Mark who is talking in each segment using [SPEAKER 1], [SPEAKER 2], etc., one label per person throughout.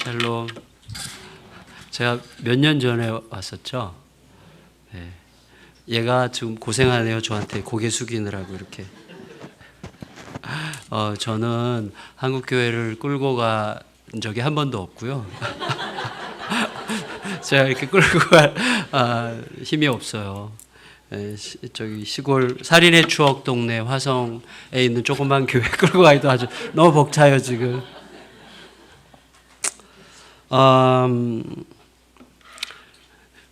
[SPEAKER 1] 샬롬. 제가 몇 년 전에 왔었죠. 네. 얘가 지금 고생하네요. 저한테 고개 숙이느라고 이렇게. 저는 한국 교회를 끌고 간 적이 한 번도 없고요. 제가 이렇게 끌고 갈 힘이 없어요. 저기 시골 살인의 추억 동네 화성에 있는 조그만 교회 끌고 가기도 아주 너무 벅차요 지금.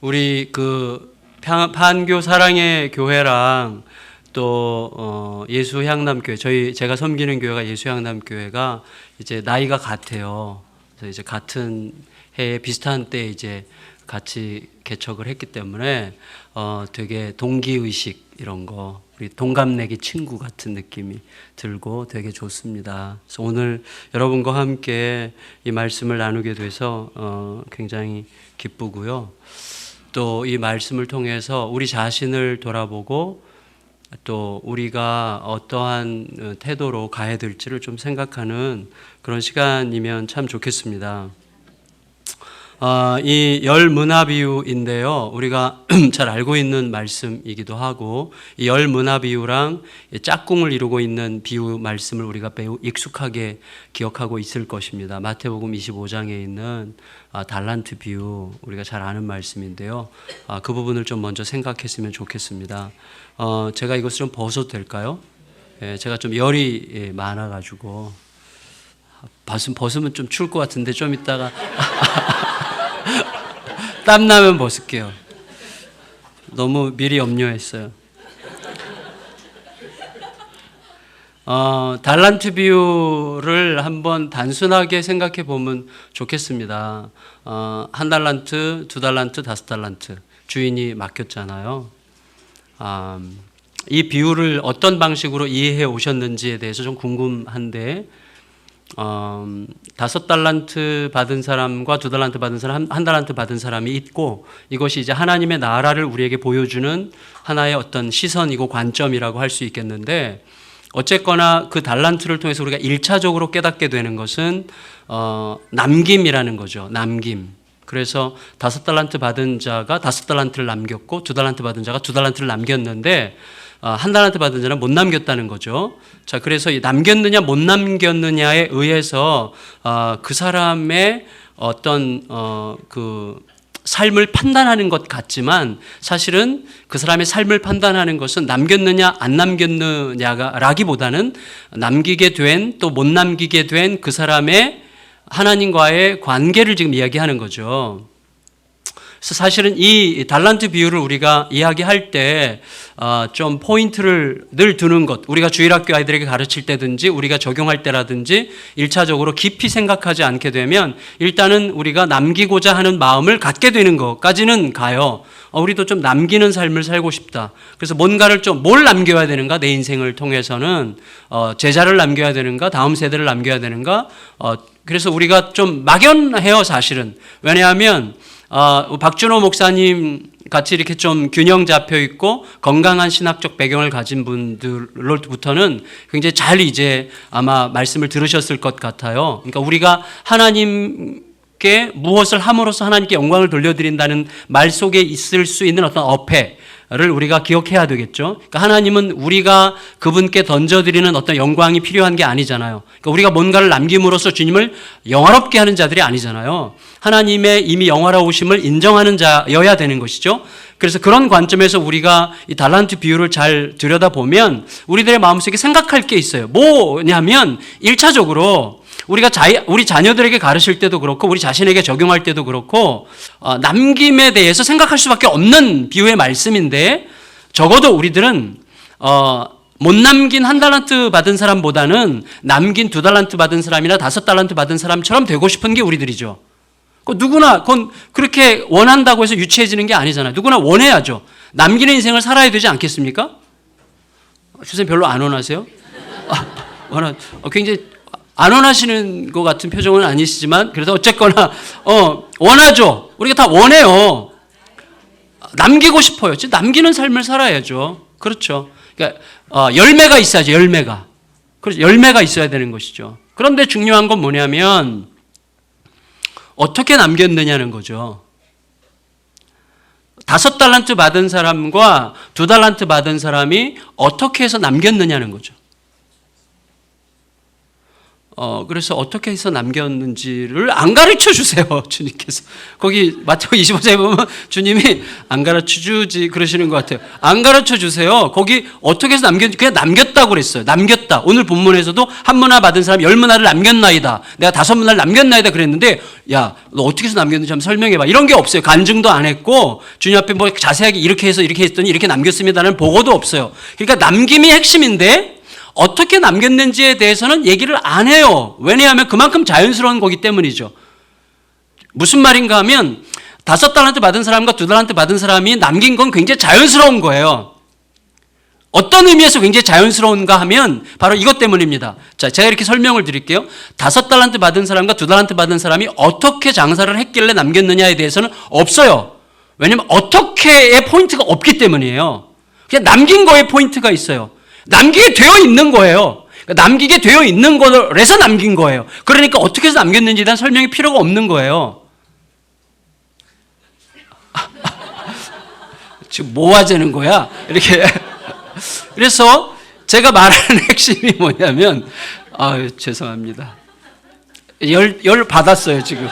[SPEAKER 1] 우리 그 판교 사랑의 교회랑 또 예수 향남교회, 제가 섬기는 교회가 예수 향남교회가 이제 나이가 같아요. 그래서 이제 같은 해에 비슷한 때 이제 같이 개척을 했기 때문에 되게 동기의식 이런 거, 우리 동갑내기 친구 같은 느낌이 들고 되게 좋습니다. 그래서 오늘 여러분과 함께 이 말씀을 나누게 돼서 굉장히 기쁘고요. 또 이 말씀을 통해서 우리 자신을 돌아보고 또 우리가 어떠한 태도로 가야 될지를 좀 생각하는 그런 시간이면 참 좋겠습니다. 이 열 문화 비유인데요. 우리가 잘 알고 있는 말씀이기도 하고 이 열 문화 비유랑 짝꿍을 이루고 있는 비유 말씀을 우리가 매우 익숙하게 기억하고 있을 것입니다. 마태복음 25장에 있는 달란트 비유, 우리가 잘 아는 말씀인데요. 그 부분을 좀 먼저 생각했으면 좋겠습니다. 제가 이것을 좀 벗어도 될까요? 제가 좀 열이 많아가지고 벗으면 좀 추울 것 같은데 좀 이따가 땀나면 벗을게요. 너무 미리 염려했어요. 달란트 비유를 한번 단순하게 생각해 보면 좋겠습니다. 한 달란트, 두 달란트, 다섯 달란트 주인이 맡겼잖아요. 이 비유를 어떤 방식으로 이해해 오셨는지에 대해서 좀 궁금한데, 다섯 달란트 받은 사람과 두 달란트 받은 사람, 한 달란트 받은 사람이 있고, 이것이 이제 하나님의 나라를 우리에게 보여주는 하나의 어떤 시선이고 관점이라고 할 수 있겠는데, 어쨌거나 그 달란트를 통해서 우리가 1차적으로 깨닫게 되는 것은 남김이라는 거죠. 남김. 그래서 다섯 달란트 받은 자가 다섯 달란트를 남겼고 두 달란트 받은 자가 두 달란트를 남겼는데 한 달란트 받은 자는 못 남겼다는 거죠. 자, 그래서 이 남겼느냐 못 남겼느냐에 의해서 그 사람의 어떤 그 삶을 판단하는 것 같지만 사실은 그 사람의 삶을 판단하는 것은 남겼느냐 안 남겼느냐라기보다는 남기게 된 또 못 남기게 된 그 사람의 하나님과의 관계를 지금 이야기하는 거죠. 그래서 사실은 이 달란트 비유를 우리가 이야기할 때 좀 포인트를 늘 두는 것, 우리가 주일학교 아이들에게 가르칠 때든지 우리가 적용할 때라든지 1차적으로 깊이 생각하지 않게 되면 일단은 우리가 남기고자 하는 마음을 갖게 되는 것까지는 가요. 우리도 좀 남기는 삶을 살고 싶다. 그래서 뭔가를 뭘 남겨야 되는가? 내 인생을 통해서는 제자를 남겨야 되는가? 다음 세대를 남겨야 되는가? 그래서 우리가 좀 막연해요, 사실은. 왜냐하면 박준호 목사님 같이 이렇게 좀 균형 잡혀 있고 건강한 신학적 배경을 가진 분들로부터는 굉장히 잘 이제 아마 말씀을 들으셨을 것 같아요. 그러니까 우리가 하나님께 무엇을 함으로써 하나님께 영광을 돌려드린다는 말 속에 있을 수 있는 어떤 어폐를 우리가 기억해야 되겠죠. 그러니까 하나님은 우리가 그분께 던져드리는 어떤 영광이 필요한 게 아니잖아요. 그러니까 우리가 뭔가를 남김으로써 주님을 영화롭게 하는 자들이 아니잖아요. 하나님의 이미 영화로우심을 인정하는 자여야 되는 것이죠. 그래서 그런 관점에서 우리가 이 달란트 비유를 잘 들여다보면 우리들의 마음속에 생각할 게 있어요. 뭐냐면 1차적으로 우리가 우리 자녀들에게 가르칠 때도 그렇고 우리 자신에게 적용할 때도 그렇고 남김에 대해서 생각할 수밖에 없는 비유의 말씀인데, 적어도 우리들은 못 남긴 한 달란트 받은 사람보다는 남긴 두 달란트 받은 사람이나 다섯 달란트 받은 사람처럼 되고 싶은 게 우리들이죠. 누구나 그건 그렇게 원한다고 해서 유치해지는 게 아니잖아요. 누구나 원해야죠. 남기는 인생을 살아야 되지 않겠습니까? 선생님 별로 안 원하세요? 굉장히 안 원하시는 것 같은 표정은 아니시지만 그래도 어쨌거나 원하죠. 우리가 다 원해요. 남기고 싶어요. 남기는 삶을 살아야죠. 그렇죠. 그러니까 열매가 있어야죠. 열매가. 그래서 열매가 있어야 되는 것이죠. 그런데 중요한 건 뭐냐면 어떻게 남겼느냐는 거죠. 5달란트 받은 사람과 2달란트 받은 사람이 어떻게 해서 남겼느냐는 거죠. 그래서 어떻게 해서 남겼는지를 안 가르쳐 주세요, 주님께서. 거기 마태복음 25장에 보면 주님이 안 가르쳐 주지 그러시는 것 같아요. 안 가르쳐 주세요. 거기 어떻게 해서 남겼는지 그냥 남겼다고 그랬어요. 남겼다. 오늘 본문에서도 한 문화 받은 사람이 10문화를 남겼나이다. 내가 5문화를 남겼나이다 그랬는데, 야, 너 어떻게 해서 남겼는지 한번 설명해봐. 이런 게 없어요. 간증도 안 했고 주님 앞에 뭐 자세하게 이렇게 해서 이렇게 했더니 이렇게 남겼습니다라는 보고도 없어요. 그러니까 남김이 핵심인데 어떻게 남겼는지에 대해서는 얘기를 안 해요. 왜냐하면 그만큼 자연스러운 거기 때문이죠. 무슨 말인가 하면 5달란트 받은 사람과 2달란트 받은 사람이 남긴 건 굉장히 자연스러운 거예요. 어떤 의미에서 굉장히 자연스러운가 하면 바로 이것 때문입니다. 자, 제가 이렇게 설명을 드릴게요. 5달란트 받은 사람과 2달란트 받은 사람이 어떻게 장사를 했길래 남겼느냐에 대해서는 없어요. 왜냐하면 어떻게의 포인트가 없기 때문이에요. 그냥 남긴 거에 포인트가 있어요. 남기게 되어 있는 거예요. 남기게 되어 있는 거라서 남긴 거예요. 그러니까 어떻게 해서 남겼는지에 대한 설명이 필요가 없는 거예요. 지금 뭐 하자는 거야? 이렇게. 그래서 제가 말하는 핵심이 뭐냐면, 죄송합니다. 열 받았어요, 지금.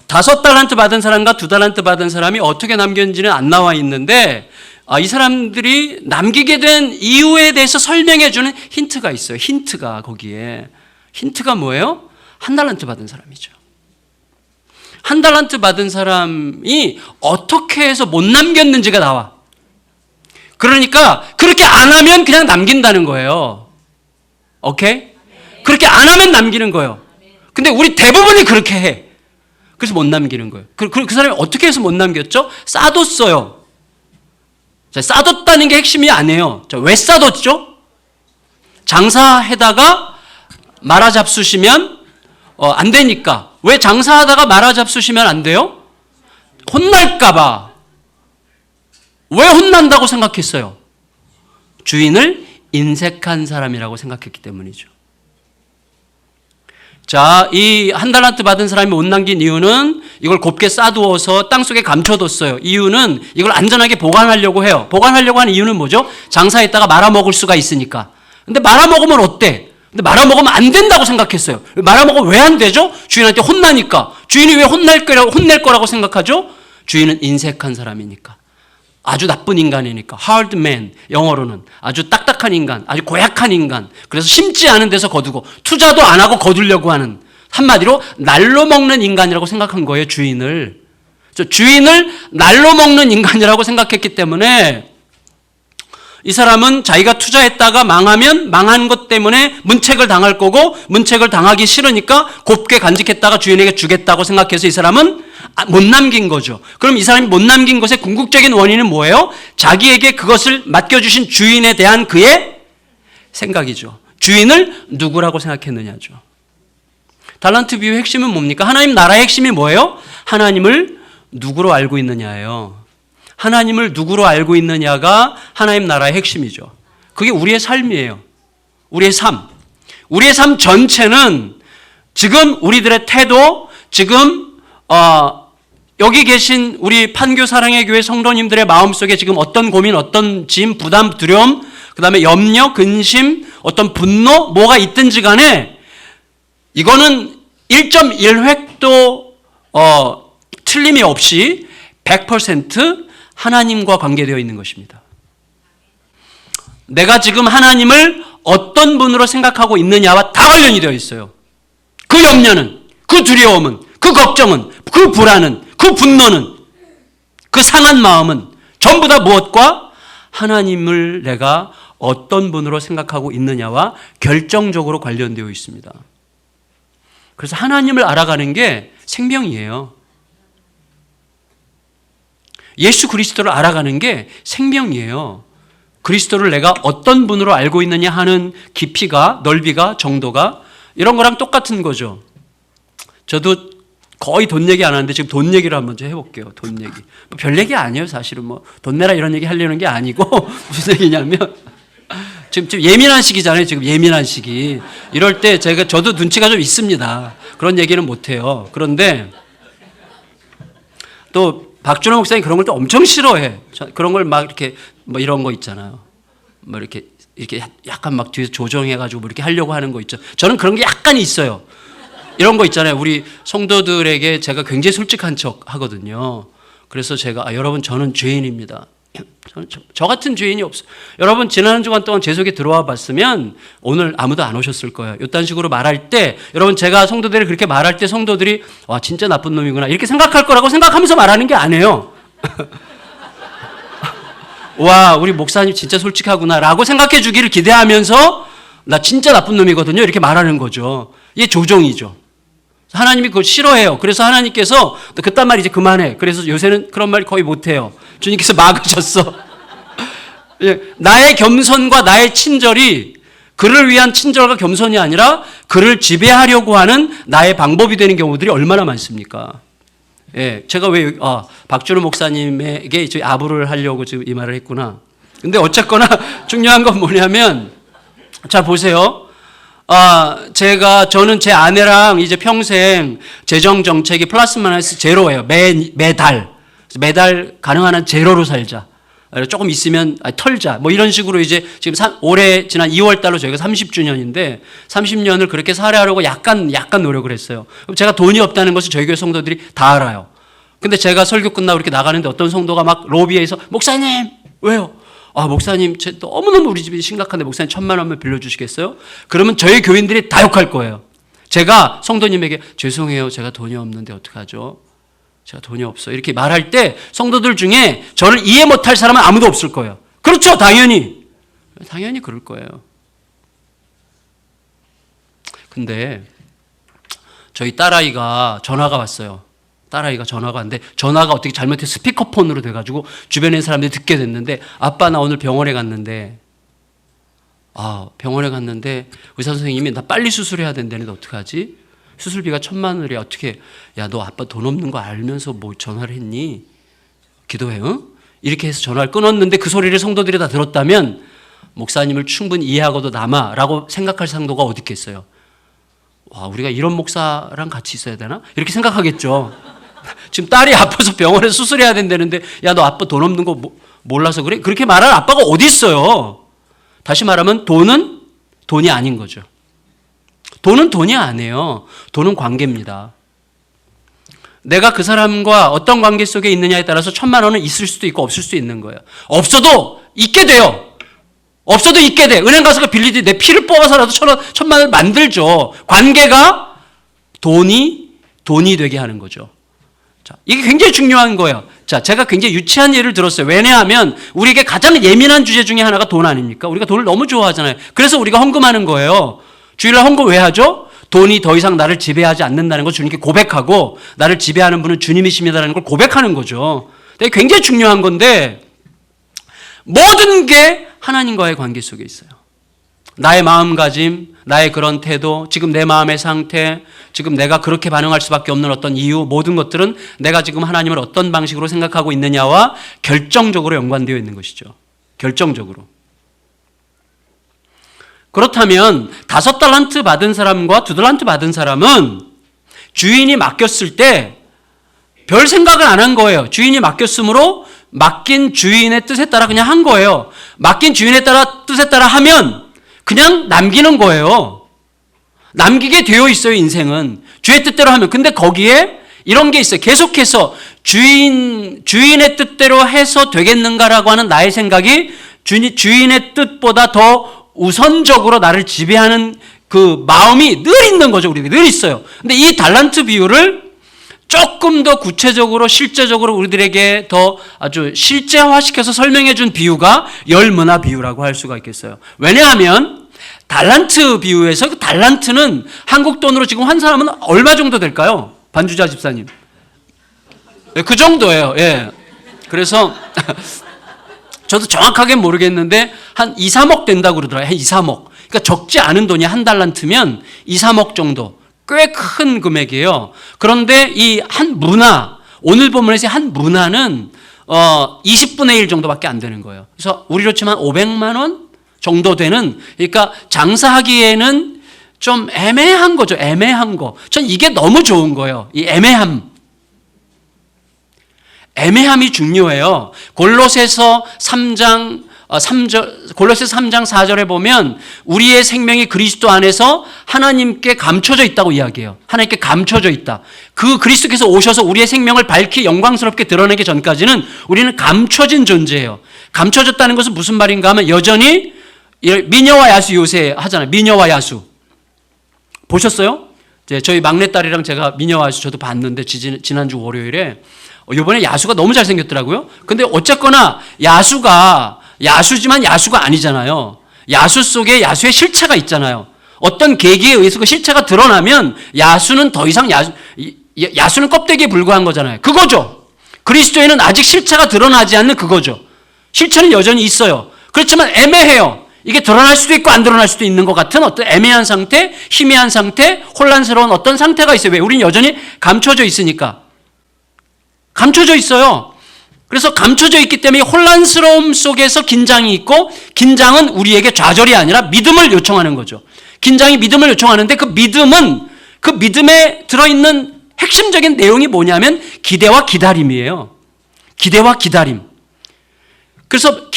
[SPEAKER 1] 5달란트 받은 사람과 2달란트 받은 사람이 어떻게 남겼는지는 안 나와 있는데, 이 사람들이 남기게 된 이유에 대해서 설명해 주는 힌트가 있어요. 힌트가 거기에. 힌트가 뭐예요? 1달란트 받은 사람이죠. 1달란트 받은 사람이 어떻게 해서 못 남겼는지가 나와. 그러니까 그렇게 안 하면 그냥 남긴다는 거예요. 오케이? 그렇게 안 하면 남기는 거예요. 근데 우리 대부분이 그렇게 해. 그래서 못 남기는 거예요. 그 사람이 어떻게 해서 못 남겼죠? 싸뒀어요. 자, 싸뒀다는 게 핵심이 아니에요. 자, 왜 싸뒀죠? 장사하다가 말아잡수시면 안 되니까. 왜 장사하다가 말아잡수시면 안 돼요? 혼날까 봐. 왜 혼난다고 생각했어요? 주인을 인색한 사람이라고 생각했기 때문이죠. 자, 이 1달란트 받은 사람이 못 남긴 이유는 이걸 곱게 싸두어서 땅속에 감춰뒀어요. 이유는 이걸 안전하게 보관하려고 해요. 보관하려고 하는 이유는 뭐죠? 장사했다가 말아먹을 수가 있으니까. 근데 말아먹으면 어때? 근데 말아먹으면 안 된다고 생각했어요. 말아먹으면 왜 안 되죠? 주인한테 혼나니까. 주인이 왜 혼낼 거라고 생각하죠? 주인은 인색한 사람이니까. 아주 나쁜 인간이니까. hard man, 영어로는 아주 딱딱한 인간, 아주 고약한 인간. 그래서 심지 않은 데서 거두고 투자도 안 하고 거두려고 하는, 한마디로 날로 먹는 인간이라고 생각한 거예요. 주인을 날로 먹는 인간이라고 생각했기 때문에 이 사람은 자기가 투자했다가 망하면 망한 것 때문에 문책을 당할 거고, 문책을 당하기 싫으니까 곱게 간직했다가 주인에게 주겠다고 생각해서 이 사람은 못 남긴 거죠. 그럼 이 사람이 못 남긴 것의 궁극적인 원인은 뭐예요? 자기에게 그것을 맡겨주신 주인에 대한 그의 생각이죠. 주인을 누구라고 생각했느냐죠. 달란트 비유의 핵심은 뭡니까? 하나님 나라의 핵심이 뭐예요? 하나님을 누구로 알고 있느냐예요. 하나님을 누구로 알고 있느냐가 하나님 나라의 핵심이죠. 그게 우리의 삶이에요. 우리의 삶. 우리의 삶 전체는 지금 우리들의 태도, 지금 여기 계신 우리 판교 사랑의 교회 성도님들의 마음속에 지금 어떤 고민, 어떤 짐, 부담, 두려움, 그 다음에 염려, 근심, 어떤 분노, 뭐가 있든지 간에 이거는 1.1획도 틀림이 없이 100% 하나님과 관계되어 있는 것입니다. 내가 지금 하나님을 어떤 분으로 생각하고 있느냐와 다 관련이 되어 있어요. 그 염려는, 그 두려움은, 그 걱정은, 그 불안은, 그 분노는, 그 상한 마음은 전부 다 무엇과? 하나님을 내가 어떤 분으로 생각하고 있느냐와 결정적으로 관련되어 있습니다. 그래서 하나님을 알아가는 게 생명이에요. 예수 그리스도를 알아가는 게 생명이에요. 그리스도를 내가 어떤 분으로 알고 있느냐 하는 깊이가, 넓이가, 정도가 이런 거랑 똑같은 거죠. 저도 거의 돈 얘기 안 하는데 지금 돈 얘기를 한번 해볼게요. 돈 얘기. 별 얘기 아니에요. 사실은 돈 내라 이런 얘기 하려는 게 아니고 무슨 얘기냐면 지금 예민한 시기잖아요. 지금 예민한 시기. 이럴 때 저도 눈치가 좀 있습니다. 그런 얘기는 못해요. 그런데 또 박준호 목사님 그런 걸 또 엄청 싫어해. 그런 걸 막 이렇게 뭐 이런 거 있잖아요. 뭐 이렇게 약간 막 뒤에서 조정해가지고 뭐 이렇게 하려고 하는 거 있죠. 저는 그런 게 약간 있어요. 이런 거 있잖아요. 우리 성도들에게 제가 굉장히 솔직한 척 하거든요. 그래서 제가 여러분 저는 죄인입니다. 저 같은 죄인이 없어요. 여러분 지난 한 주간 동안 제 속에 들어와 봤으면 오늘 아무도 안 오셨을 거예요. 이딴 식으로 말할 때 여러분 제가 성도들이 그렇게 말할 때 성도들이 와 진짜 나쁜 놈이구나 이렇게 생각할 거라고 생각하면서 말하는 게 아니에요. 와 우리 목사님 진짜 솔직하구나 라고 생각해 주기를 기대하면서 나 진짜 나쁜 놈이거든요 이렇게 말하는 거죠. 이게 조종이죠. 하나님이 그걸 싫어해요. 그래서 하나님께서 그딴 말 이제 그만해. 그래서 요새는 그런 말 거의 못해요. 주님께서 막으셨어. 나의 겸손과 나의 친절이 그를 위한 친절과 겸손이 아니라 그를 지배하려고 하는 나의 방법이 되는 경우들이 얼마나 많습니까? 예, 제가 왜 박준호 목사님에게 이제 아부를 하려고 지금 이 말을 했구나. 근데 어쨌거나 중요한 건 뭐냐면 자 보세요. 저는 제 아내랑 이제 평생 재정 정책이 플러스 마이너스 제로예요. 매달 가능한 한 제로로 살자. 조금 있으면 털자. 뭐 이런 식으로 이제 지금 올해 지난 2월 달로 저희가 30주년인데 30년을 그렇게 살아하려고 약간 노력을 했어요. 그럼 제가 돈이 없다는 것을 저희 교회 성도들이 다 알아요. 근데 제가 설교 끝나고 이렇게 나가는데 어떤 성도가 막 로비에서 목사님 왜요? 목사님, 너무너무 우리 집이 심각한데 목사님 1,000,000원만 빌려주시겠어요? 그러면 저희 교인들이 다 욕할 거예요. 제가 성도님에게 죄송해요. 제가 돈이 없는데 어떡하죠? 제가 돈이 없어요. 이렇게 말할 때 성도들 중에 저를 이해 못할 사람은 아무도 없을 거예요. 그렇죠. 당연히 그럴 거예요. 근데 저희 딸아이가 전화가 왔어요. 딸아이가 전화가 왔는데 전화가 어떻게 잘못해서 스피커폰으로 돼가지고 주변에 있는 사람들이 듣게 됐는데 아빠 나 오늘 병원에 갔는데 의사 선생님이 나 빨리 수술해야 된다는데 어떡하지? 수술비가 1,000,000원이야. 어떻게 야 너 아빠 돈 없는 거 알면서 뭐 전화를 했니? 기도해 응? 이렇게 해서 전화를 끊었는데 그 소리를 성도들이 다 들었다면 목사님을 충분히 이해하고도 남아라고 생각할 상도가 어디 있겠어요? 와 우리가 이런 목사랑 같이 있어야 되나? 이렇게 생각하겠죠. 지금 딸이 아파서 병원에 수술해야 된다는데 야 너 아빠 돈 없는 거 몰라서 그래? 그렇게 말할 아빠가 어디 있어요? 다시 말하면 돈은 돈이 아닌 거죠. 돈은 돈이 아니에요. 돈은 관계입니다. 내가 그 사람과 어떤 관계 속에 있느냐에 따라서 1,000,000원은 있을 수도 있고 없을 수도 있는 거예요. 없어도 있게 돼요. 없어도 있게 돼. 은행 가서 빌리지 내 피를 뽑아서라도 1,000,000원을 만들죠. 관계가 돈이 되게 하는 거죠. 자, 이게 굉장히 중요한 거예요. 자, 제가 굉장히 유치한 예를 들었어요. 왜냐하면 우리에게 가장 예민한 주제 중에 하나가 돈 아닙니까? 우리가 돈을 너무 좋아하잖아요. 그래서 우리가 헌금하는 거예요. 주일날 헌금 왜 하죠? 돈이 더 이상 나를 지배하지 않는다는 걸 주님께 고백하고 나를 지배하는 분은 주님이십니다라는 걸 고백하는 거죠. 되게 굉장히 중요한 건데 모든 게 하나님과의 관계 속에 있어요. 나의 마음가짐, 나의 그런 태도, 지금 내 마음의 상태, 지금 내가 그렇게 반응할 수밖에 없는 어떤 이유, 모든 것들은 내가 지금 하나님을 어떤 방식으로 생각하고 있느냐와 결정적으로 연관되어 있는 것이죠. 결정적으로. 그렇다면 5달란트 받은 사람과 2달란트 받은 사람은 주인이 맡겼을 때 별 생각을 안 한 거예요. 주인이 맡겼으므로 맡긴 주인의 뜻에 따라 그냥 한 거예요. 맡긴 주인의 뜻에 따라 하면 그냥 남기는 거예요. 남기게 되어 있어요, 인생은. 주의 뜻대로 하면. 근데 거기에 이런 게 있어요. 계속해서 주인의 뜻대로 해서 되겠는가라고 하는 나의 생각이 주인의 뜻보다 더 우선적으로 나를 지배하는 그 마음이 늘 있는 거죠. 우리가 늘 있어요. 근데 이 달란트 비유를 조금 더 구체적으로 실제적으로 우리들에게 더 아주 실제화시켜서 설명해 준 비유가 열문화 비유라고 할 수가 있겠어요. 왜냐하면 달란트 비유에서 그 달란트는 한국 돈으로 지금 한 사람은 얼마 정도 될까요? 반주자 집사님. 네, 그 정도예요. 예. 그래서 저도 정확하게 모르겠는데 한 2, 3억 된다고 그러더라고요. 한 2, 3억. 그러니까 적지 않은 돈이 한 달란트면 2, 3억 정도. 꽤 큰 금액이에요. 그런데 이 한 문화, 오늘 본문에서 한 문화는 20분의 1 정도밖에 안 되는 거예요. 그래서 우리로 치면 500만 원 정도 되는, 그러니까 장사하기에는 좀 애매한 거죠. 애매한 거. 전 이게 너무 좋은 거예요. 이 애매함. 애매함이 중요해요. 골로새서 3장 4절에 보면 우리의 생명이 그리스도 안에서 하나님께 감춰져 있다고 이야기해요. 하나님께 감춰져 있다. 그 그리스도께서 오셔서 우리의 생명을 밝히 영광스럽게 드러내기 전까지는 우리는 감춰진 존재예요. 감춰졌다는 것은 무슨 말인가 하면 여전히 미녀와 야수 요새 하잖아요. 미녀와 야수. 보셨어요? 저희 막내딸이랑 제가 미녀와 야수 저도 봤는데 지난주 월요일에 이번에 야수가 너무 잘생겼더라고요. 근데 어쨌거나 야수지만 야수가 아니잖아요. 야수 속에 야수의 실체가 있잖아요. 어떤 계기에 의해서 그 실체가 드러나면 야수는 더 이상 야수는 껍데기에 불과한 거잖아요. 그거죠. 그리스도에는 아직 실체가 드러나지 않는 그거죠. 실체는 여전히 있어요. 그렇지만 애매해요. 이게 드러날 수도 있고 안 드러날 수도 있는 것 같은 어떤 애매한 상태, 희미한 상태, 혼란스러운 어떤 상태가 있어요. 왜? 우리는 여전히 감춰져 있으니까. 감춰져 있어요. 그래서 감춰져 있기 때문에 혼란스러움 속에서 긴장이 있고, 긴장은 우리에게 좌절이 아니라 믿음을 요청하는 거죠. 긴장이 믿음을 요청하는데 그 믿음에 들어있는 핵심적인 내용이 뭐냐면 기대와 기다림이에요. 기대와 기다림. 그래서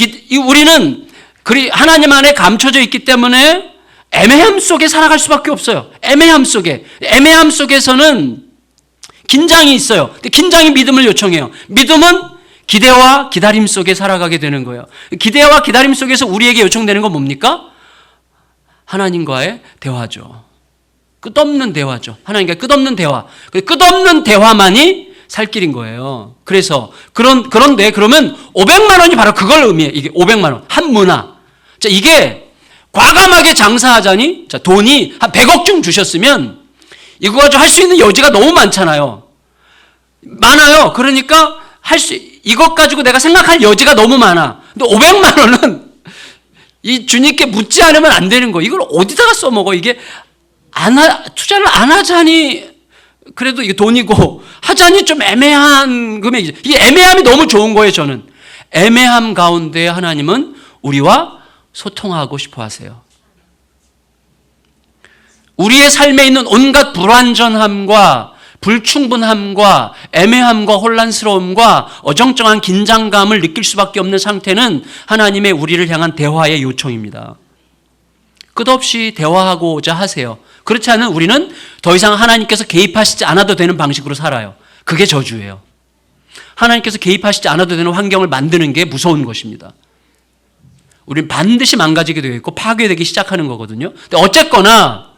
[SPEAKER 1] 우리는 하나님 안에 감춰져 있기 때문에 애매함 속에 살아갈 수밖에 없어요. 애매함 속에서는 긴장이 있어요. 긴장이 믿음을 요청해요. 믿음은 기대와 기다림 속에 살아가게 되는 거예요. 기대와 기다림 속에서 우리에게 요청되는 건 뭡니까? 하나님과의 대화죠. 끝없는 대화죠. 하나님과 끝없는 대화. 끝없는 대화만이 살 길인 거예요. 그래서 그런데 그러면 500만 원이 바로 그걸 의미해요. 이게 500만 원. 한 문화. 자, 이게 과감하게 장사하자니 자, 돈이 한 100억 좀 주셨으면 이거 가지고 할 수 있는 여지가 너무 많잖아요. 많아요. 그러니까 이것 가지고 내가 생각할 여지가 너무 많아. 근데 500만 원은 이 주님께 묻지 않으면 안 되는 거. 이걸 어디다가 써먹어? 이게 투자를 안 하자니 그래도 이게 돈이고 하자니 좀 애매한 금액이죠. 이 애매함이 너무 좋은 거예요. 저는 애매함 가운데 하나님은 우리와 소통하고 싶어 하세요. 우리의 삶에 있는 온갖 불완전함과 불충분함과 애매함과 혼란스러움과 어정쩡한 긴장감을 느낄 수밖에 없는 상태는 하나님의 우리를 향한 대화의 요청입니다. 끝없이 대화하고자 하세요. 그렇지 않으면 우리는 더 이상 하나님께서 개입하시지 않아도 되는 방식으로 살아요. 그게 저주예요. 하나님께서 개입하시지 않아도 되는 환경을 만드는 게 무서운 것입니다. 우리는 반드시 망가지게 되어 있고 파괴되기 시작하는 거거든요. 근데 어쨌거나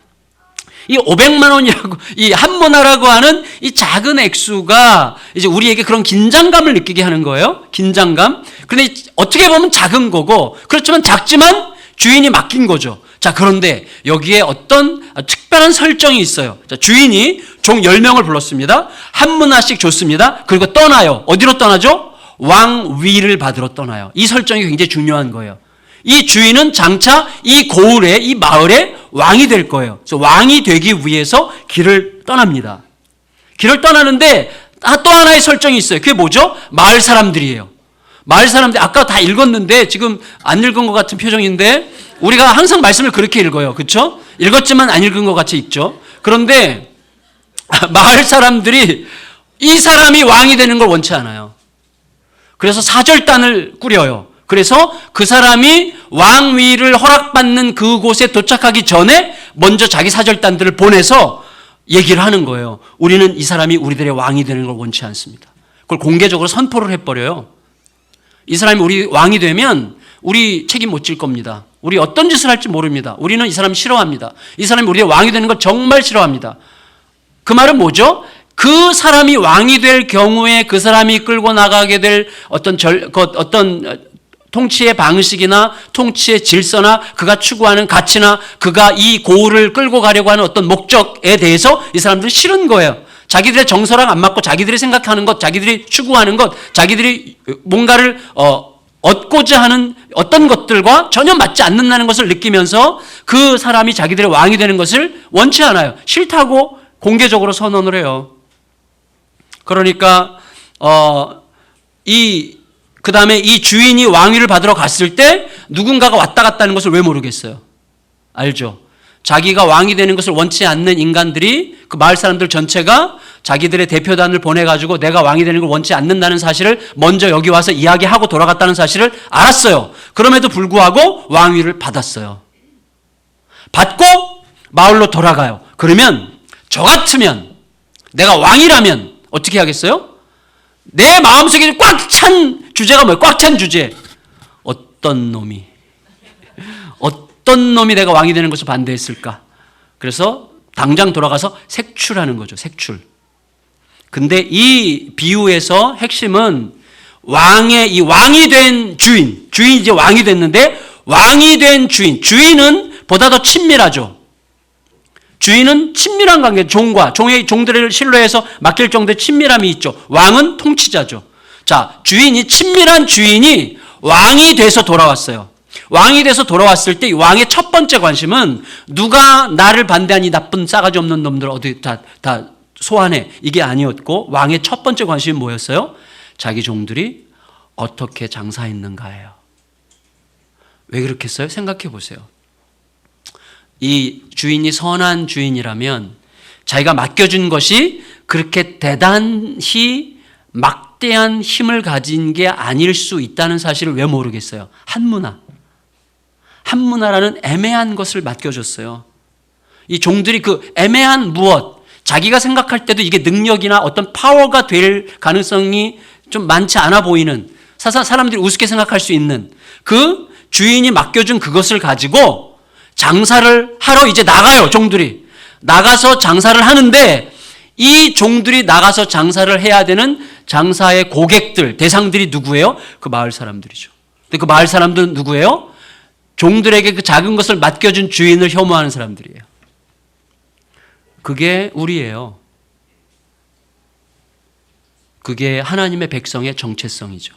[SPEAKER 1] 이 500만 원이라고, 이 한문화라고 하는 이 작은 액수가 이제 우리에게 그런 긴장감을 느끼게 하는 거예요. 긴장감. 그런데 어떻게 보면 작은 거고, 그렇지만 작지만 주인이 맡긴 거죠. 자, 그런데 여기에 어떤 특별한 설정이 있어요. 자, 주인이 종 10명을 불렀습니다. 한 문화씩 줬습니다. 그리고 떠나요. 어디로 떠나죠? 왕위를 받으러 떠나요. 이 설정이 굉장히 중요한 거예요. 이 주인은 장차 이 고을에, 이 마을에 왕이 될 거예요. 그래서 왕이 되기 위해서 길을 떠납니다. 길을 떠나는데 또 하나의 설정이 있어요. 그게 뭐죠? 마을 사람들이에요. 마을 사람들, 아까 다 읽었는데 지금 안 읽은 것 같은 표정인데 우리가 항상 말씀을 그렇게 읽어요. 그렇죠? 읽었지만 안 읽은 것 같이 읽죠. 그런데 마을 사람들이 이 사람이 왕이 되는 걸 원치 않아요. 그래서 사절단을 꾸려요. 그래서 그 사람이 왕위를 허락받는 그곳에 도착하기 전에 먼저 자기 사절단들을 보내서 얘기를 하는 거예요. 우리는 이 사람이 우리들의 왕이 되는 걸 원치 않습니다. 그걸 공개적으로 선포를 해버려요. 이 사람이 우리 왕이 되면 우리 책임 못 질 겁니다. 우리 어떤 짓을 할지 모릅니다. 우리는 이 사람 싫어합니다. 이 사람이 우리의 왕이 되는 걸 정말 싫어합니다. 그 말은 뭐죠? 그 사람이 왕이 될 경우에 그 사람이 끌고 나가게 될 어떤 통치의 방식이나 통치의 질서나 그가 추구하는 가치나 그가 이 고을을 끌고 가려고 하는 어떤 목적에 대해서 이 사람들은 싫은 거예요. 자기들의 정서랑 안 맞고 자기들이 생각하는 것, 자기들이 추구하는 것, 자기들이 뭔가를 얻고자 하는 어떤 것들과 전혀 맞지 않는다는 것을 느끼면서 그 사람이 자기들의 왕이 되는 것을 원치 않아요. 싫다고 공개적으로 선언을 해요. 그러니까 그 다음에 이 주인이 왕위를 받으러 갔을 때 누군가가 왔다 갔다 하는 것을 왜 모르겠어요? 알죠? 자기가 왕이 되는 것을 원치 않는 인간들이 그 마을 사람들 전체가 자기들의 대표단을 보내가지고 내가 왕이 되는 걸 원치 않는다는 사실을 먼저 여기 와서 이야기하고 돌아갔다는 사실을 알았어요. 그럼에도 불구하고 왕위를 받았어요. 받고 마을로 돌아가요. 그러면 저 같으면 내가 왕이라면 어떻게 하겠어요? 내 마음속에 꽉 찬 주제가 뭐예요? 꽉 찬 주제. 어떤 놈이 내가 왕이 되는 것을 반대했을까? 그래서 당장 돌아가서 색출하는 거죠. 색출. 근데 이 비유에서 핵심은 이 왕이 된 주인이 이제 왕이 됐는데 왕이 된 주인은 보다 더 친밀하죠. 주인은 친밀한 관계, 종들을 신뢰해서 맡길 정도의 친밀함이 있죠. 왕은 통치자죠. 자, 친밀한 주인이 왕이 돼서 돌아왔어요. 왕이 돼서 돌아왔을 때 왕의 첫 번째 관심은 누가 나를 반대한 이 나쁜 싸가지 없는 놈들 어디 다 소환해. 이게 아니었고 왕의 첫 번째 관심이 뭐였어요? 자기 종들이 어떻게 장사했는가예요. 왜 그렇게 했어요? 생각해 보세요. 이 주인이 선한 주인이라면 자기가 맡겨준 것이 그렇게 대단히 막대한 힘을 가진 게 아닐 수 있다는 사실을 왜 모르겠어요? 한문화라는 애매한 것을 맡겨줬어요. 이 종들이 그 애매한 자기가 생각할 때도 이게 능력이나 어떤 파워가 될 가능성이 좀 많지 않아 보이는, 사람들이 우습게 생각할 수 있는 그 주인이 맡겨준 그것을 가지고 장사를 하러 이제 나가요. 종들이 나가서 장사를 하는데 이 종들이 나가서 장사를 해야 되는 장사의 고객들, 대상들이 누구예요? 그 마을 사람들이죠. 근데 그 마을 사람들은 누구예요? 종들에게 그 작은 것을 맡겨준 주인을 혐오하는 사람들이에요. 그게 우리예요. 그게 하나님의 백성의 정체성이죠.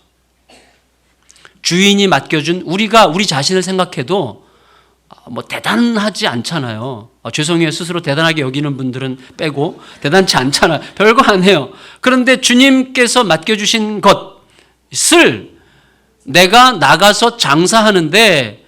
[SPEAKER 1] 주인이 맡겨준 우리 자신을 생각해도 뭐 대단하지 않잖아요. 죄송해요. 스스로 대단하게 여기는 분들은 빼고 대단치 않잖아요. 별거 안 해요. 그런데 주님께서 맡겨주신 것을 내가 나가서 장사하는데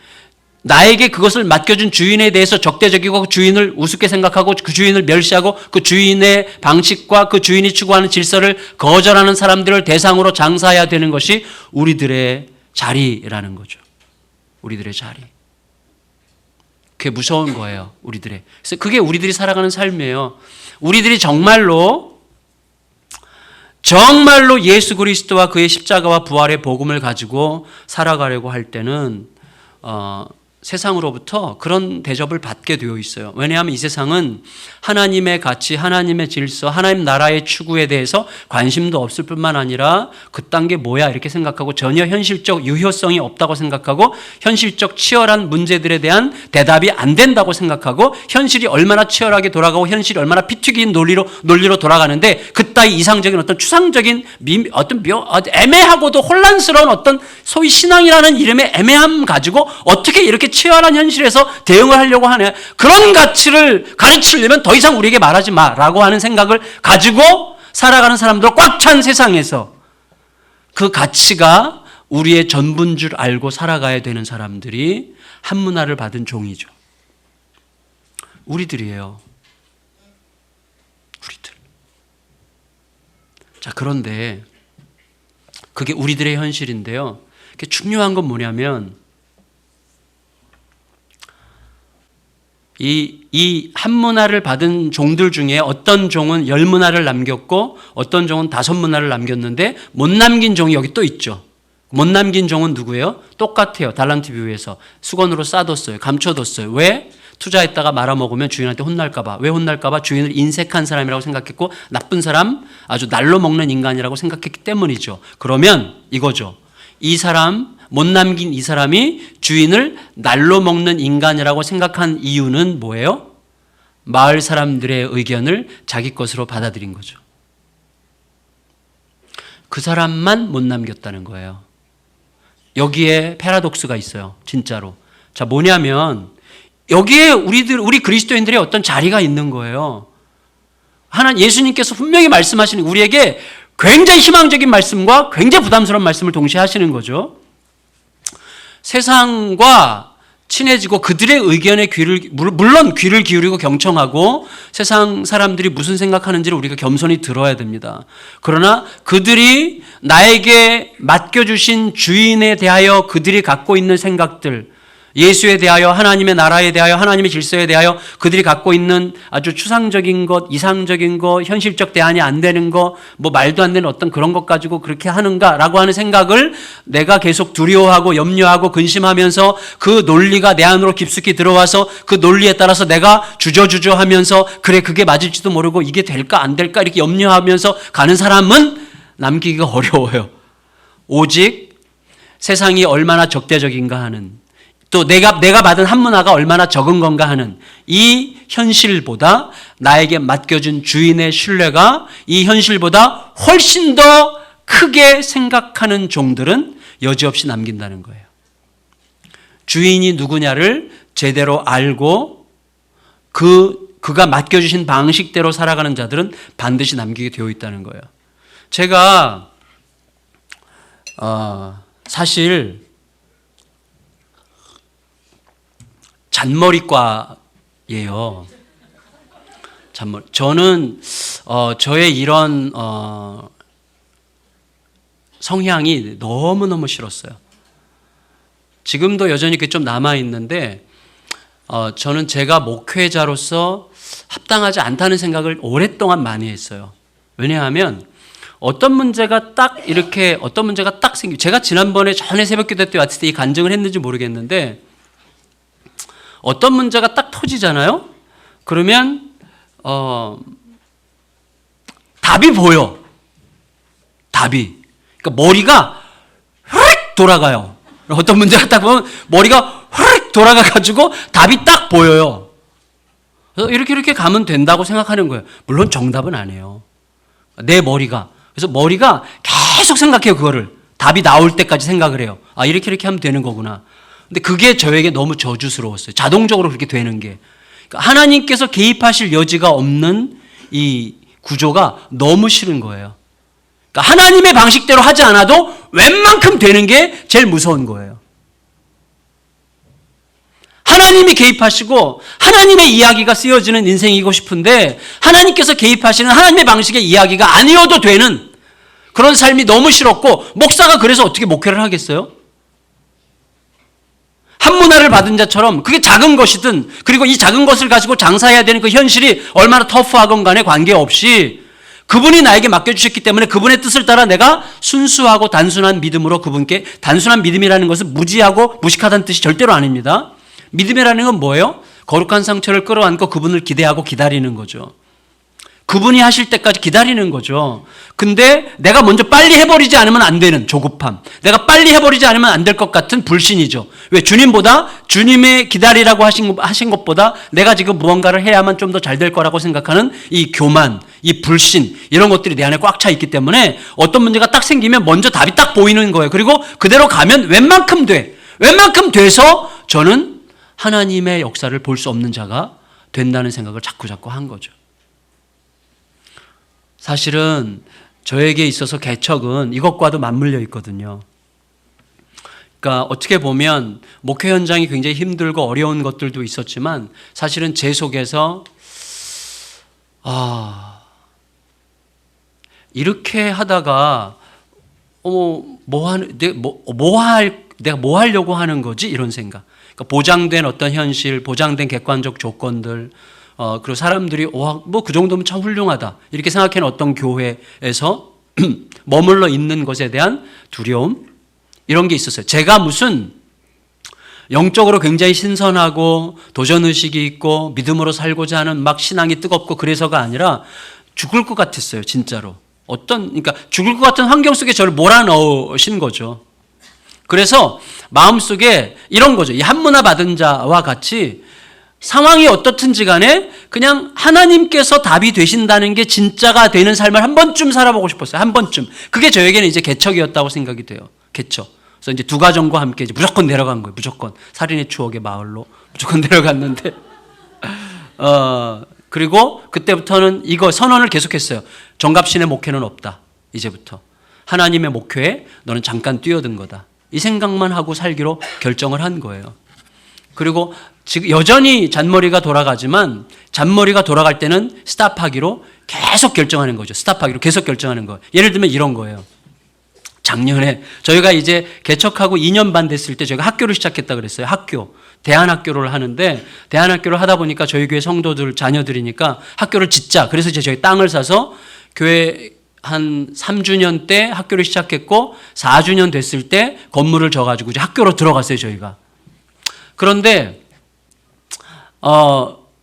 [SPEAKER 1] 나에게 그것을 맡겨준 주인에 대해서 적대적이고 그 주인을 우습게 생각하고 그 주인을 멸시하고 그 주인의 방식과 그 주인이 추구하는 질서를 거절하는 사람들을 대상으로 장사해야 되는 것이 우리들의 자리라는 거죠. 우리들의 자리. 그게 무서운 거예요. 우리들의. 그래서 그게 우리들이 살아가는 삶이에요. 우리들이 정말로 예수 그리스도와 그의 십자가와 부활의 복음을 가지고 살아가려고 할 때는 세상으로부터 그런 대접을 받게 되어 있어요. 왜냐하면 이 세상은 하나님의 가치, 하나님의 질서, 하나님 나라의 추구에 대해서 관심도 없을 뿐만 아니라 그딴 게 뭐야 이렇게 생각하고 전혀 현실적 유효성이 없다고 생각하고 현실적 치열한 문제들에 대한 대답이 안 된다고 생각하고 현실이 얼마나 치열하게 돌아가고 현실이 얼마나 피 튀긴 논리로 돌아가는데 그따위 이상적인 어떤 추상적인 애매하고도 혼란스러운 어떤 소위 신앙이라는 이름의 애매함 가지고 어떻게 이렇게 치열한 현실에서 대응을 하려고 하네. 그런 가치를 가르치려면 더 이상 우리에게 말하지 마라고 하는 생각을 가지고 살아가는 사람들 꽉 찬 세상에서 그 가치가 우리의 전부인 줄 알고 살아가야 되는 사람들이 한문화를 받은 종이죠. 우리들이에요. 우리들. 자, 그런데 그게 우리들의 현실인데요. 중요한 건 뭐냐면 이 한문화를 받은 종들 중에 어떤 종은 10문화를 남겼고 어떤 종은 5문화를 남겼는데 못 남긴 종이 여기 또 있죠. 못 남긴 종은 누구예요? 똑같아요. 달란트 비유에서 수건으로 싸뒀어요. 감춰뒀어요. 왜? 투자했다가 말아먹으면 주인한테 혼날까 봐. 왜 혼날까 봐? 주인을 인색한 사람이라고 생각했고 나쁜 사람, 아주 날로 먹는 인간이라고 생각했기 때문이죠. 그러면 이거죠. 못 남긴 이 사람이 주인을 날로 먹는 인간이라고 생각한 이유는 뭐예요? 마을 사람들의 의견을 자기 것으로 받아들인 거죠. 그 사람만 못 남겼다는 거예요. 여기에 패러독스가 있어요. 진짜로. 자, 뭐냐면 여기에 우리 그리스도인들의 어떤 자리가 있는 거예요. 예수님께서 분명히 말씀하시는 우리에게 굉장히 희망적인 말씀과 굉장히 부담스러운 말씀을 동시에 하시는 거죠. 세상과 친해지고 그들의 의견에 물론 귀를 기울이고 경청하고 세상 사람들이 무슨 생각하는지를 우리가 겸손히 들어야 됩니다. 그러나 그들이 나에게 맡겨주신 주인에 대하여 그들이 갖고 있는 생각들, 예수에 대하여, 하나님의 나라에 대하여, 하나님의 질서에 대하여 그들이 갖고 있는 아주 추상적인 것, 이상적인 것, 현실적 대안이 안 되는 것, 뭐 말도 안 되는 어떤 그런 것 가지고 그렇게 하는가라고 하는 생각을 내가 계속 두려워하고 염려하고 근심하면서 그 논리가 내 안으로 깊숙이 들어와서 그 논리에 따라서 내가 주저주저 하면서 그래 그게 맞을지도 모르고 이게 될까 안 될까 이렇게 염려하면서 가는 사람은 남기기가 어려워요. 오직 세상이 얼마나 적대적인가 하는, 또 내가 받은 한문화가 얼마나 적은 건가 하는 이 현실보다 나에게 맡겨준 주인의 신뢰가 이 현실보다 훨씬 더 크게 생각하는 종들은 여지없이 남긴다는 거예요. 주인이 누구냐를 제대로 알고 그가 맡겨주신 방식대로 살아가는 자들은 반드시 남기게 되어 있다는 거예요. 제가 사실 잔머리과예요. 잔머리. 저는 저의 이런 성향이 너무너무 싫었어요. 지금도 여전히 그게 좀 남아있는데 저는 제가 목회자로서 합당하지 않다는 생각을 오랫동안 많이 했어요. 왜냐하면 어떤 문제가 딱 생기고, 제가 지난번에 전에 새벽기도 때 왔을 때 이 간증을 했는지 모르겠는데 어떤 문제가 딱 터지잖아요. 그러면 답이 보여. 답이. 그러니까 머리가 흐르륵 돌아가요. 어떤 문제가 딱 보면 머리가 흐르륵 돌아가가지고 답이 딱 보여요. 그래서 이렇게 가면 된다고 생각하는 거예요. 물론 정답은 아니에요. 내 머리가. 그래서 머리가 계속 생각해요. 그거를. 답이 나올 때까지 생각을 해요. 아, 이렇게 하면 되는 거구나. 근데 그게 저에게 너무 저주스러웠어요. 자동적으로 그렇게 되는 게. 그러니까 하나님께서 개입하실 여지가 없는 이 구조가 너무 싫은 거예요. 그러니까 하나님의 방식대로 하지 않아도 웬만큼 되는 게 제일 무서운 거예요. 하나님이 개입하시고 하나님의 이야기가 쓰여지는 인생이고 싶은데 하나님께서 개입하시는 하나님의 방식의 이야기가 아니어도 되는 그런 삶이 너무 싫었고, 목사가 그래서 어떻게 목회를 하겠어요? 한문화를 받은 자처럼 그게 작은 것이든, 그리고 이 작은 것을 가지고 장사해야 되는 그 현실이 얼마나 터프하건 간에 관계없이 그분이 나에게 맡겨주셨기 때문에 그분의 뜻을 따라 내가 순수하고 단순한 믿음으로 그분께, 단순한 믿음이라는 것은 무지하고 무식하다는 뜻이 절대로 아닙니다. 믿음이라는 건 뭐예요? 거룩한 상처를 끌어안고 그분을 기대하고 기다리는 거죠. 그분이 하실 때까지 기다리는 거죠. 근데 내가 먼저 빨리 해버리지 않으면 안 되는 조급함, 내가 빨리 해버리지 않으면 안 될 것 같은 불신이죠. 왜? 주님의 기다리라고 하신 것보다 내가 지금 무언가를 해야만 좀 더 잘 될 거라고 생각하는 이 교만, 이 불신, 이런 것들이 내 안에 꽉 차 있기 때문에 어떤 문제가 딱 생기면 먼저 답이 딱 보이는 거예요. 그리고 그대로 가면 웬만큼 돼서 저는 하나님의 역사를 볼 수 없는 자가 된다는 생각을 자꾸 한 거죠. 사실은 저에게 있어서 개척은 이것과도 맞물려 있거든요. 그러니까 어떻게 보면 목회 현장이 굉장히 힘들고 어려운 것들도 있었지만 사실은 제 속에서 이렇게 하다가 내가 뭐 하려고 하는 거지? 이런 생각. 그러니까 보장된 어떤 현실, 보장된 객관적 조건들, 그리고 사람들이 뭐 그 정도면 참 훌륭하다 이렇게 생각하는 어떤 교회에서 머물러 있는 것에 대한 두려움, 이런 게 있었어요. 제가 무슨 영적으로 굉장히 신선하고 도전의식이 있고 믿음으로 살고자 하는 막 신앙이 뜨겁고 그래서가 아니라 죽을 것 같았어요. 진짜로. 그러니까 죽을 것 같은 환경 속에 저를 몰아넣으신 거죠. 그래서 마음속에 이런 거죠. 이 한문화 받은 자와 같이 상황이 어떻든지 간에 그냥 하나님께서 답이 되신다는 게 진짜가 되는 삶을 한 번쯤 살아보고 싶었어요. 한 번쯤. 그게 저에게는 이제 개척이었다고 생각이 돼요. 개척. 그래서 이제 두 가정과 함께 이제 무조건 내려간 거예요. 무조건. 살인의 추억의 마을로 무조건 내려갔는데. 그리고 그때부터는 이거 선언을 계속했어요. 정갑신의 목회는 없다. 이제부터. 하나님의 목회에 너는 잠깐 뛰어든 거다. 이 생각만 하고 살기로 결정을 한 거예요. 그리고 지금 여전히 잔머리가 돌아가지만 잔머리가 돌아갈 때는 스탑하기로 계속 결정하는 거죠. 스탑하기로 계속 결정하는 거예요. 예를 들면 이런 거예요. 작년에 저희가 이제 개척하고 2년 반 됐을 때 저희가 학교를 시작했다 그랬어요. 학교. 대안학교를 하는데 대안학교를 하다 보니까 저희 교회 성도들 자녀들이니까 학교를 짓자. 그래서 이제 저희 땅을 사서 교회 한 3주년 때 학교를 시작했고 4주년 됐을 때 건물을 져가지고 이제 학교로 들어갔어요, 저희가. 그런데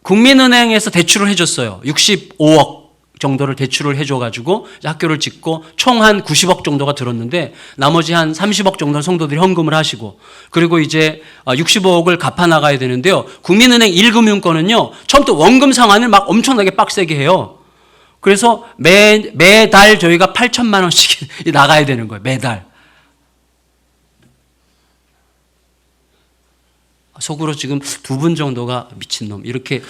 [SPEAKER 1] 국민은행에서 대출을 해줬어요. 65억 정도를 대출을 해줘가지고 학교를 짓고 총 한 90억 정도가 들었는데 나머지 한 30억 정도는 성도들이 헌금을 하시고 그리고 이제 65억을 갚아 나가야 되는데요. 국민은행 1금융권은요 처음부터 원금 상환을 막 엄청나게 빡세게 해요. 그래서 매달 저희가 8천만 원씩 나가야 되는 거예요. 매달. 속으로 지금 두 분 정도가 미친놈 이렇게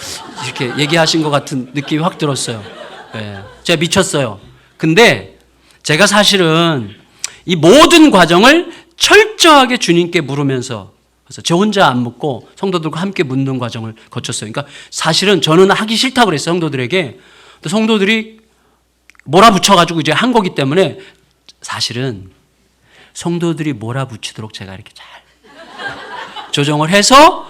[SPEAKER 1] 얘기하신 것 같은 느낌이 확 들었어요. 네, 제가 미쳤어요. 근데 제가 사실은 이 모든 과정을 철저하게 주님께 물으면서 그래서 저 혼자 안 묻고 성도들과 함께 묻는 과정을 거쳤어요. 그러니까 사실은 저는 하기 싫다고 그랬어요. 성도들에게. 성도들이 몰아붙여가지고 이제 한 거기 때문에 사실은 성도들이 몰아붙이도록 제가 이렇게 잘 조정을 해서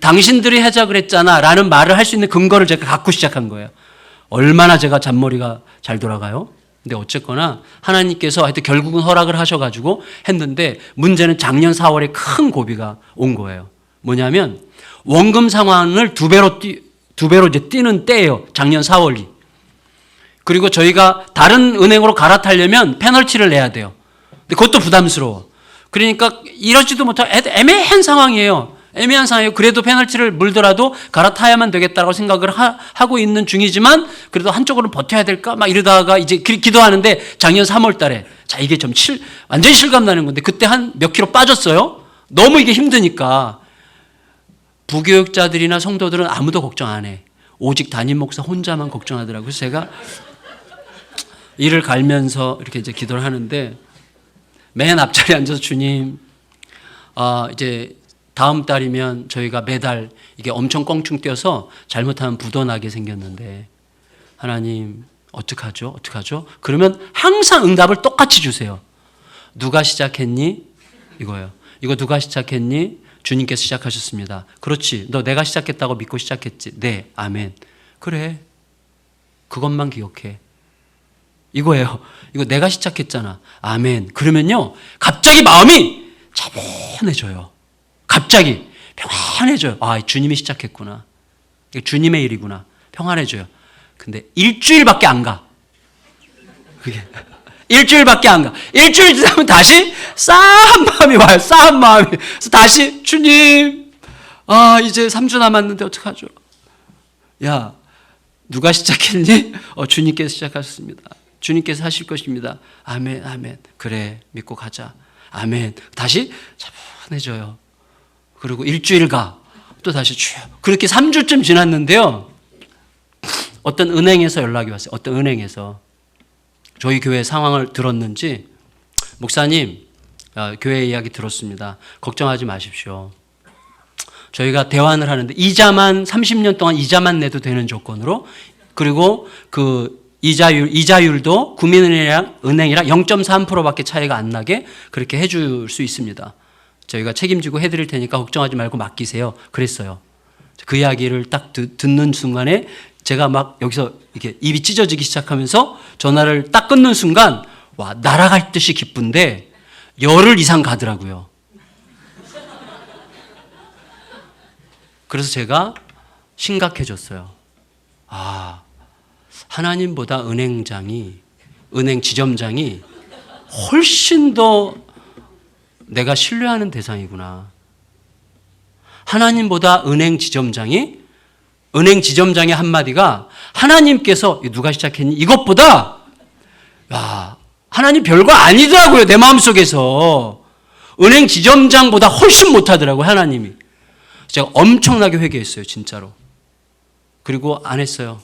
[SPEAKER 1] 당신들이 하자 그랬잖아 라는 말을 할 수 있는 근거를 제가 갖고 시작한 거예요. 얼마나 제가 잔머리가 잘 돌아가요? 근데 어쨌거나 하나님께서 하여튼 결국은 허락을 하셔가지고 했는데 문제는 작년 4월에 큰 고비가 온 거예요. 뭐냐면 원금 상환을 두 배로 이제 뛰는 때예요. 작년 4월이. 그리고 저희가 다른 은행으로 갈아타려면 페널티를 내야 돼요. 근데 그것도 부담스러워. 그러니까 이러지도 못하고 애매한 상황이에요. 애매한 상황이에요. 그래도 페널티를 물더라도 갈아타야만 되겠다고 생각을 하고 있는 중이지만 그래도 한쪽으로 버텨야 될까 막 이러다가 이제 기도하는데 작년 3월 달에 자 이게 좀 완전히 실감나는 건데 그때 한 몇 킬로 빠졌어요. 너무 이게 힘드니까 부교육자들이나 성도들은 아무도 걱정 안 해. 오직 담임 목사 혼자만 걱정하더라고요. 그래서 제가 이를 갈면서 이렇게 이제 기도를 하는데 맨 앞자리에 앉아서 주님, 이제 다음 달이면 저희가 매달 이게 엄청 껑충 뛰어서 잘못하면 부도 나게 생겼는데 하나님 어떡하죠? 어떡하죠? 그러면 항상 응답을 똑같이 주세요. 누가 시작했니? 이거예요. 이거 누가 시작했니? 주님께서 시작하셨습니다. 그렇지. 너 내가 시작했다고 믿고 시작했지. 네. 아멘. 그래. 그것만 기억해. 이거예요. 이거 내가 시작했잖아. 아멘. 그러면요. 갑자기 마음이 차분해져요. 갑자기 평안해져요. 아, 주님이 시작했구나. 이게 주님의 일이구나. 평안해져요. 근데 일주일밖에 안 가. 그게 일주일밖에 안 가. 일주일 지나면 다시 싸한 마음이 와요. 싸한 마음이. 그래서 다시 주님, 이제 3주 남았는데 어떡하죠? 야, 누가 시작했니? 주님께서 시작하셨습니다. 주님께서 하실 것입니다. 아멘, 아멘. 그래, 믿고 가자. 아멘. 다시 차분해져요. 그리고 일주일 가. 또 다시 쭉. 그렇게 3주쯤 지났는데요. 어떤 은행에서 연락이 왔어요. 어떤 은행에서. 저희 교회 상황을 들었는지, 목사님, 교회 이야기 들었습니다. 걱정하지 마십시오. 저희가 대환을 하는데, 이자만, 30년 동안 이자만 내도 되는 조건으로, 그리고 그 이자율도 국민은행이랑 0.3%밖에 차이가 안 나게 그렇게 해줄 수 있습니다. 저희가 책임지고 해드릴 테니까 걱정하지 말고 맡기세요. 그랬어요. 그 이야기를 딱 듣는 순간에 제가 막 여기서 이렇게 입이 찢어지기 시작하면서 전화를 딱 끊는 순간 와 날아갈 듯이 기쁜데 열흘 이상 가더라고요. 그래서 제가 심각해졌어요. 하나님보다 은행 지점장이 훨씬 더 내가 신뢰하는 대상이구나. 하나님보다 은행 지점장의 한마디가 하나님께서 누가 시작했니? 이것보다 하나님 별거 아니더라고요. 내 마음속에서. 은행 지점장보다 훨씬 못하더라고요. 하나님이. 제가 엄청나게 회개했어요. 진짜로. 그리고 안 했어요.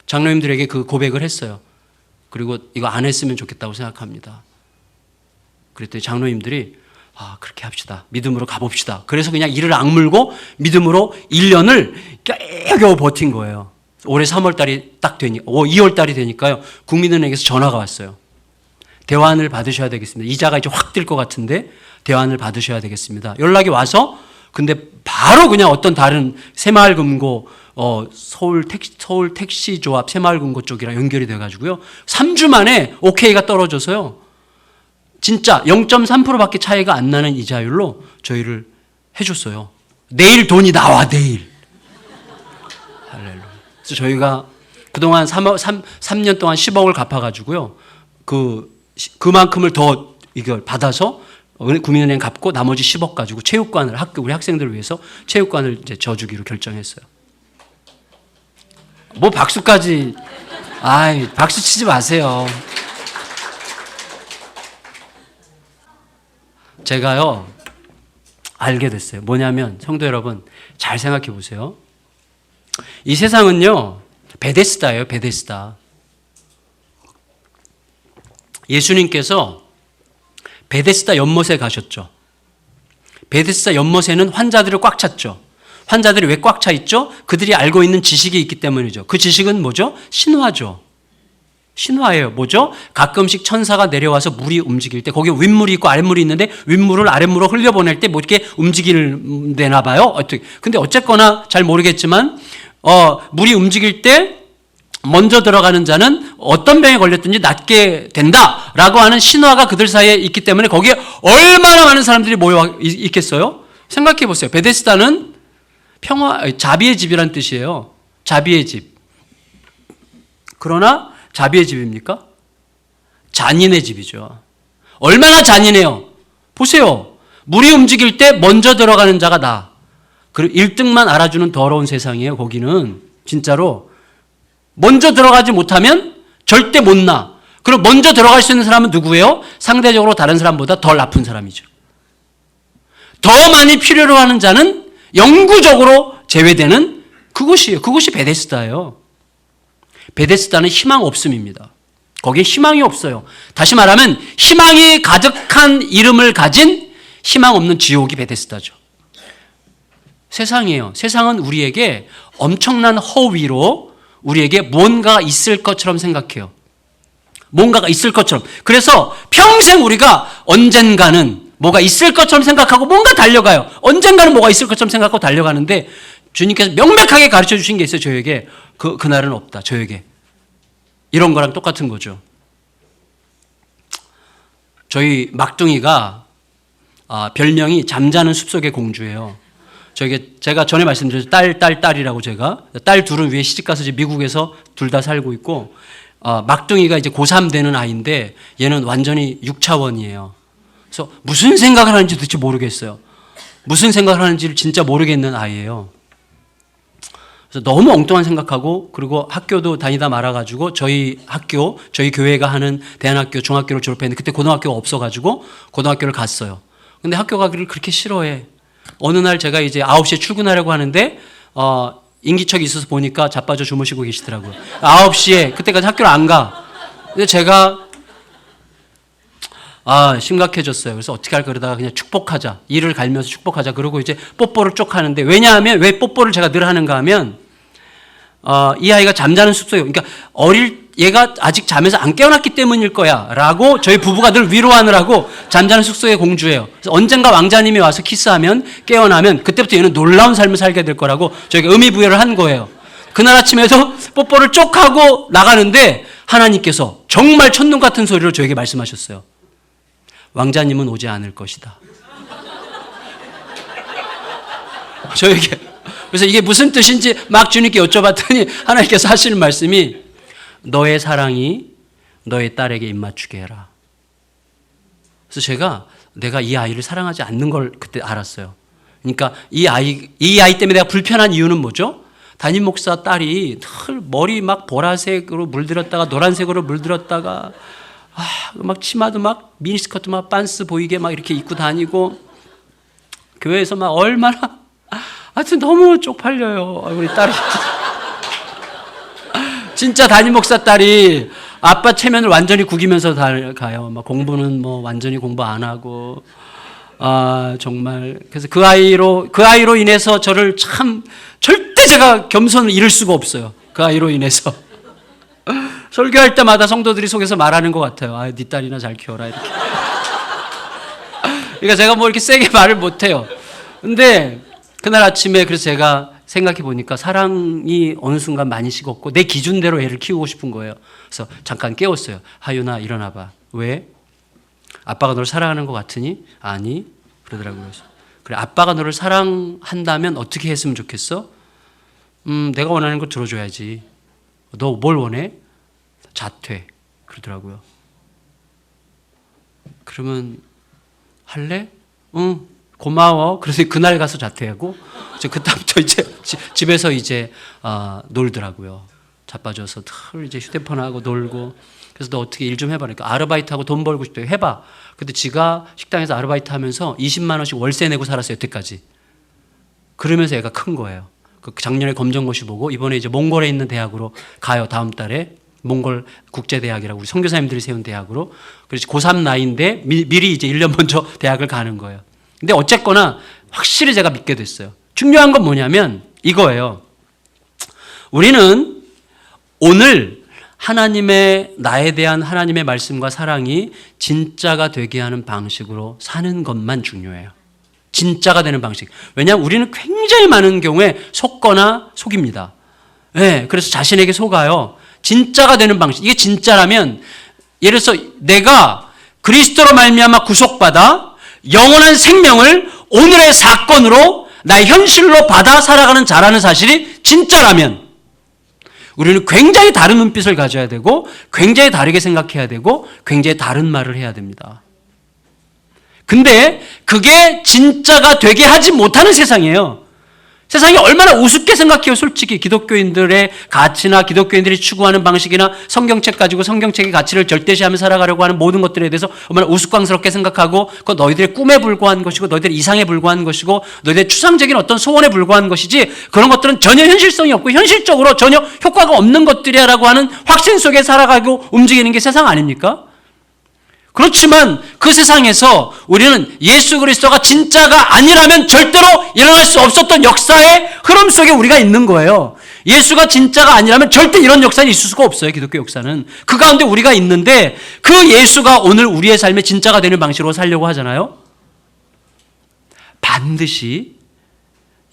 [SPEAKER 1] 장로님들에게 그 고백을 했어요. 그리고 이거 안 했으면 좋겠다고 생각합니다. 그랬더니 장로님들이 그렇게 합시다. 믿음으로 가봅시다. 그래서 그냥 이를 악물고 믿음으로 1년을 겨우 버틴 거예요. 올해 3월 달이 딱 2월 달이 되니까요. 국민은행에서 전화가 왔어요. 대환을 받으셔야 되겠습니다. 이자가 이제 확 뜰 것 같은데 대환을 받으셔야 되겠습니다. 연락이 와서 근데 바로 그냥 어떤 다른 새마을금고 서울 택시조합 새마을금고 쪽이랑 연결이 돼가지고요. 3주 만에 오케이가 떨어져서요. 진짜 0.3%밖에 차이가 안 나는 이자율로 저희를 해줬어요. 내일 돈이 나와, 내일. 할렐루야. 그래서 저희가 그동안 3년 동안 10억을 갚아가지고요. 그만큼을 더 이걸 받아서 국민은행 갚고 나머지 10억 가지고 체육관을 우리 학생들을 위해서 체육관을 이제 져주기로 결정했어요. 뭐 박수까지, 박수 치지 마세요. 제가요, 알게 됐어요. 뭐냐면, 성도 여러분, 잘 생각해 보세요. 이 세상은요, 베데스다예요, 베데스다. 예수님께서 베데스다 연못에 가셨죠. 베데스다 연못에는 환자들을 꽉 찼죠. 환자들이 왜 꽉 차 있죠? 그들이 알고 있는 지식이 있기 때문이죠. 그 지식은 뭐죠? 신화죠. 신화예요. 뭐죠? 가끔씩 천사가 내려와서 물이 움직일 때 거기 윗물이 있고 아랫물이 있는데 윗물을 아랫물로 흘려보낼 때 뭐 이렇게 움직이나 봐요. 근데 어쨌거나 잘 모르겠지만 물이 움직일 때 먼저 들어가는 자는 어떤 병에 걸렸든지 낫게 된다라고 하는 신화가 그들 사이에 있기 때문에 거기에 얼마나 많은 사람들이 모여 있겠어요? 생각해 보세요. 베데스다는 자비의 집이란 뜻이에요. 자비의 집. 그러나 자비의 집입니까? 잔인의 집이죠. 얼마나 잔인해요. 보세요. 물이 움직일 때 먼저 들어가는 자가 나. 그리고 1등만 알아주는 더러운 세상이에요. 거기는 진짜로 먼저 들어가지 못하면 절대 못 나. 그리고 먼저 들어갈 수 있는 사람은 누구예요? 상대적으로 다른 사람보다 덜 아픈 사람이죠. 더 많이 필요로 하는 자는 영구적으로 제외되는 그곳이에요. 그곳이 베데스다예요. 베데스다는 희망 없음입니다. 거기에 희망이 없어요. 다시 말하면 희망이 가득한 이름을 가진 희망 없는 지옥이 베데스다죠. 세상이에요. 세상은 우리에게 엄청난 허위로 우리에게 뭔가가 있을 것처럼 생각해요. 뭔가가 있을 것처럼. 그래서 평생 우리가 언젠가는 뭐가 있을 것처럼 생각하고 뭔가 달려가요. 언젠가는 뭐가 있을 것처럼 생각하고 달려가는데 주님께서 명백하게 가르쳐 주신 게 있어요. 저에게. 그날은 없다. 저에게. 이런 거랑 똑같은 거죠. 저희 막둥이가 별명이 잠자는 숲속의 공주예요. 제가 전에 말씀드렸죠. 딸이라고 제가. 딸 둘은 위에 시집가서 이제 미국에서 둘 다 살고 있고, 막둥이가 이제 고3 되는 아이인데 얘는 완전히 6차원이에요. 그래서 무슨 생각을 하는지 도대체 모르겠어요. 무슨 생각을 하는지를 진짜 모르겠는 아이예요. 그래서 너무 엉뚱한 생각하고, 그리고 학교도 다니다 말아가지고 저희 교회가 하는 대안학교, 중학교를 졸업했는데 그때 고등학교가 없어가지고 고등학교를 갔어요. 근데 학교 가기를 그렇게 싫어해. 어느 날 제가 이제 9시에 출근하려고 하는데 인기척이 있어서 보니까 자빠져 주무시고 계시더라고요. 9시에 그때까지 학교를 안 가. 근데 제가 심각해졌어요. 그래서 어떻게 할까 그러다가 그냥 축복하자. 이를 갈면서 축복하자. 그러고 이제 뽀뽀를 쭉 하는데, 왜냐하면 왜 뽀뽀를 제가 늘 하는가 하면 이 아이가 잠자는 숲속에, 그러니까 얘가 아직 잠에서 안 깨어났기 때문일 거야 라고 저희 부부가 늘 위로하느라고 잠자는 숲속의 공주예요. 그래서 언젠가 왕자님이 와서 키스하면 깨어나면 그때부터 얘는 놀라운 삶을 살게 될 거라고 저희가 의미부여를 한 거예요. 그날 아침에도 뽀뽀를 쪽 하고 나가는데 하나님께서 정말 첫눈 같은 소리로 저에게 말씀하셨어요. 왕자님은 오지 않을 것이다. 저에게. 그래서 이게 무슨 뜻인지 막 주님께 여쭤봤더니 하나님께서 하시는 말씀이 너의 사랑이 너의 딸에게 입맞추게 해라. 그래서 내가 이 아이를 사랑하지 않는 걸 그때 알았어요. 그러니까 이 아이 때문에 내가 불편한 이유는 뭐죠? 담임 목사 딸이 늘 머리 막 보라색으로 물들었다가 노란색으로 물들었다가 막 치마도 막 미니스커트 막 빤스 보이게 막 이렇게 입고 다니고 교회에서 막 얼마나 하여튼 너무 쪽팔려요. 우리 딸이 진짜 담임 목사 딸이 아빠 체면을 완전히 구기면서 다 가요. 막 공부는 뭐 완전히 공부 안 하고. 아, 정말. 그래서 그 아이로 인해서 저를 참 절대 제가 겸손을 잃을 수가 없어요. 그 아이로 인해서. 설교할 때마다 성도들이 속에서 말하는 것 같아요. 아, 네 딸이나 잘 키워라, 이렇게. 그러니까 제가 뭐 이렇게 세게 말을 못 해요. 근데 그날 아침에 그래서 제가 생각해 보니까 사랑이 어느 순간 많이 식었고 내 기준대로 애를 키우고 싶은 거예요. 그래서 잠깐 깨웠어요. 하윤아, 일어나 봐. 왜? 아빠가 너를 사랑하는 것 같으니? 아니, 그러더라고요. 그래, 아빠가 너를 사랑한다면 어떻게 했으면 좋겠어? 내가 원하는 걸 들어줘야지. 너 뭘 원해? 자퇴. 그러더라고요. 그러면 할래? 응, 고마워. 그래서 그날 가서 자퇴하고 그다음부터 이제 집에서 이제 놀더라고요. 자빠져서 늘 이제 휴대폰하고 놀고. 그래서 너 어떻게 일 좀 해봐. 그러니까 아르바이트하고 돈 벌고 싶대. 해봐. 근데 지가 식당에서 아르바이트 하면서 20만 원씩 월세 내고 살았어요. 여태까지. 그러면서 애가 큰 거예요. 그 작년에 검정고시 보고 이번에 이제 몽골에 있는 대학으로 가요. 다음 달에. 몽골 국제대학이라고 우리 선교사님들이 세운 대학으로. 그래서 고3 나이인데 미리 이제 1년 먼저 대학을 가는 거예요. 근데 어쨌거나 확실히 제가 믿게 됐어요. 중요한 건 뭐냐면 이거예요. 우리는 오늘 하나님의 나에 대한 하나님의 말씀과 사랑이 진짜가 되게 하는 방식으로 사는 것만 중요해요. 진짜가 되는 방식. 왜냐하면 우리는 굉장히 많은 경우에 속거나 속입니다. 네, 그래서 자신에게 속아요. 진짜가 되는 방식. 이게 진짜라면 예를 들어서 내가 그리스도로 말미암아 구속받아 영원한 생명을 오늘의 사건으로 나의 현실로 받아 살아가는 자라는 사실이 진짜라면 우리는 굉장히 다른 눈빛을 가져야 되고 굉장히 다르게 생각해야 되고 굉장히 다른 말을 해야 됩니다. 근데 그게 진짜가 되게 하지 못하는 세상이에요. 세상이 얼마나 우습게 생각해요. 솔직히 기독교인들의 가치나 기독교인들이 추구하는 방식이나 성경책 가지고 성경책의 가치를 절대시하며 살아가려고 하는 모든 것들에 대해서 얼마나 우스꽝스럽게 생각하고 그건 너희들의 꿈에 불과한 것이고 너희들의 이상에 불과한 것이고 너희들의 추상적인 어떤 소원에 불과한 것이지 그런 것들은 전혀 현실성이 없고 현실적으로 전혀 효과가 없는 것들이야라고 하는 확신 속에 살아가고 움직이는 게 세상 아닙니까? 그렇지만 그 세상에서 우리는 예수 그리스도가 진짜가 아니라면 절대로 일어날 수 없었던 역사의 흐름 속에 우리가 있는 거예요. 예수가 진짜가 아니라면 절대 이런 역사는 있을 수가 없어요. 기독교 역사는. 그 가운데 우리가 있는데 그 예수가 오늘 우리의 삶의 진짜가 되는 방식으로 살려고 하잖아요. 반드시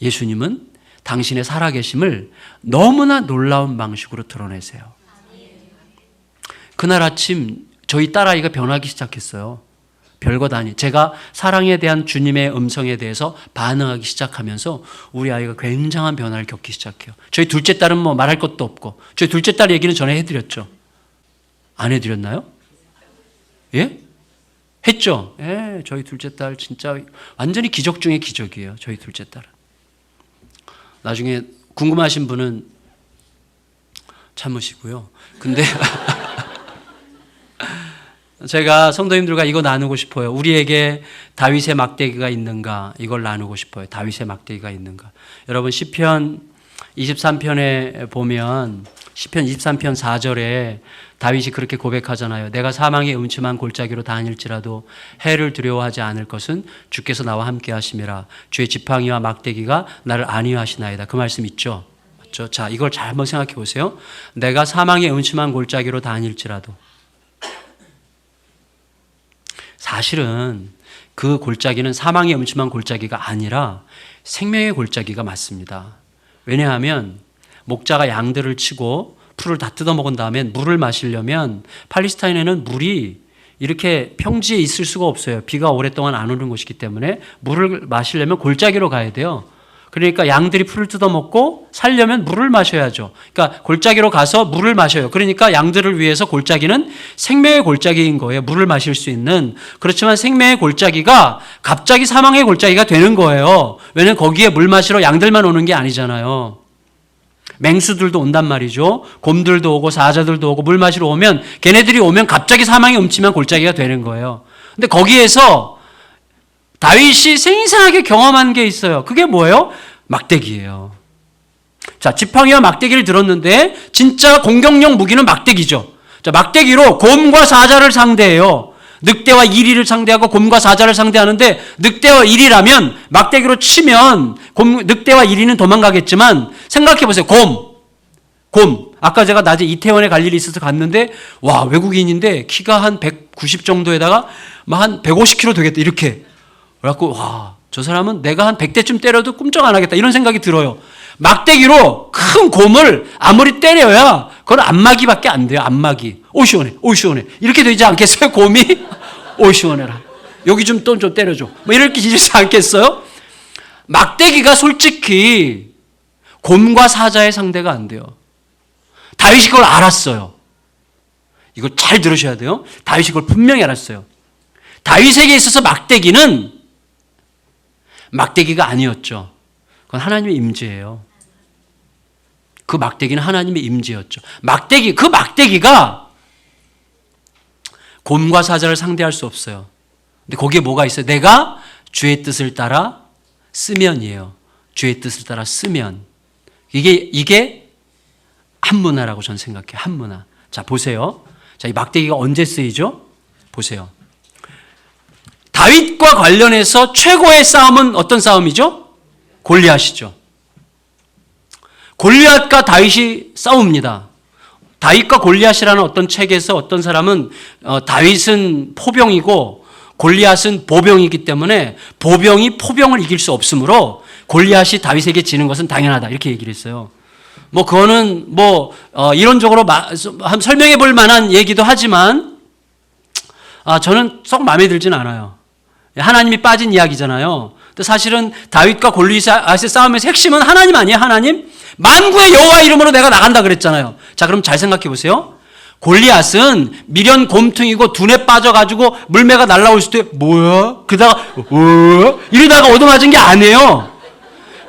[SPEAKER 1] 예수님은 당신의 살아계심을 너무나 놀라운 방식으로 드러내세요. 그날 아침 저희 딸아이가 변하기 시작했어요. 별것 아니. 제가 사랑에 대한 주님의 음성에 대해서 반응하기 시작하면서 우리 아이가 굉장한 변화를 겪기 시작해요. 저희 둘째 딸은 뭐 말할 것도 없고 저희 둘째 딸 얘기는 전에 해드렸죠. 안 해드렸나요? 예? 했죠? 예, 저희 둘째 딸 진짜 완전히 기적 중의 기적이에요. 저희 둘째 딸은. 나중에 궁금하신 분은 참으시고요. 근데 제가 성도님들과 이거 나누고 싶어요. 우리에게 다윗의 막대기가 있는가? 이걸 나누고 싶어요. 다윗의 막대기가 있는가? 여러분 시편 23편에 보면 시편 23편 4절에 다윗이 그렇게 고백하잖아요. 내가 사망의 음침한 골짜기로 다닐지라도 해를 두려워하지 않을 것은 주께서 나와 함께 하심이라. 주의 지팡이와 막대기가 나를 안위하시나이다. 그 말씀 있죠? 맞죠? 자, 이걸 잘 한번 생각해 보세요. 내가 사망의 음침한 골짜기로 다닐지라도 사실은 그 골짜기는 사망의 음침한 골짜기가 아니라 생명의 골짜기가 맞습니다. 왜냐하면 목자가 양들을 치고 풀을 다 뜯어먹은 다음에 물을 마시려면 팔레스타인에는 물이 이렇게 평지에 있을 수가 없어요. 비가 오랫동안 안 오는 곳이기 때문에 물을 마시려면 골짜기로 가야 돼요. 그러니까 양들이 풀을 뜯어먹고 살려면 물을 마셔야죠. 그러니까 골짜기로 가서 물을 마셔요. 그러니까 양들을 위해서 골짜기는 생명의 골짜기인 거예요. 물을 마실 수 있는. 그렇지만 생명의 골짜기가 갑자기 사망의 골짜기가 되는 거예요. 왜냐하면 거기에 물 마시러 양들만 오는 게 아니잖아요. 맹수들도 온단 말이죠. 곰들도 오고 사자들도 오고 물 마시러 오면 걔네들이 오면 갑자기 사망의 음침한 골짜기가 되는 거예요. 근데 거기에서 다윗이 생생하게 경험한 게 있어요. 그게 뭐예요? 막대기예요. 자, 지팡이와 막대기를 들었는데 진짜 공격용 무기는 막대기죠. 자, 자, 막대기로 곰과 사자를 상대해요. 늑대와 이리를 상대하고 곰과 사자를 상대하는데 늑대와 이리라면 막대기로 치면 늑대와 이리는 도망가겠지만 생각해 보세요. 곰. 아까 제가 낮에 이태원에 갈 일이 있어서 갔는데 와, 외국인인데 키가 한 190 정도에다가 한 150kg 되겠다 이렇게. 그래갖고 와, 저 사람은 내가 한 100대쯤 때려도 꿈쩍 안 하겠다 이런 생각이 들어요. 막대기로 큰 곰을 아무리 때려야 그건 안마기밖에 안 돼요. 안마기. 오 시원해. 이렇게 되지 않겠어요? 곰이? 오 시원해라. 여기 좀 때려줘. 뭐 이렇게 되지 않겠어요? 막대기가 솔직히 곰과 사자의 상대가 안 돼요. 다윗이 그걸 알았어요. 이거 잘 들으셔야 돼요. 다윗이 그걸 분명히 알았어요. 다윗에게 있어서 막대기가 아니었죠. 그건 하나님의 임재예요. 그 막대기는 하나님의 임재였죠. 그 막대기가 곰과 사자를 상대할 수 없어요. 근데 거기에 뭐가 있어요? 내가 주의 뜻을 따라 쓰면이에요. 주의 뜻을 따라 쓰면. 이게 한문화라고 저는 생각해요. 한문화. 자, 보세요. 자, 이 막대기가 언제 쓰이죠? 보세요. 다윗과 관련해서 최고의 싸움은 어떤 싸움이죠? 골리앗이죠. 골리앗과 다윗이 싸웁니다. 다윗과 골리앗이라는 어떤 책에서 어떤 사람은 다윗은 포병이고 골리앗은 보병이기 때문에 보병이 포병을 이길 수 없으므로 골리앗이 다윗에게 지는 것은 당연하다 이렇게 얘기를 했어요. 뭐 그거는 이론적으로 설명해 볼 만한 얘기도 하지만 저는 썩 마음에 들진 않아요. 하나님이 빠진 이야기잖아요. 근데 사실은 다윗과 골리앗의 싸움에서 핵심은 하나님 아니에요? 하나님? 만구의 여호와 이름으로 내가 나간다 그랬잖아요. 자, 그럼 잘 생각해 보세요. 골리앗은 미련 곰퉁이고 둔에 빠져가지고 물매가 날라올 때 뭐야? 그러다가 이러다가 얻어맞은 게 아니에요.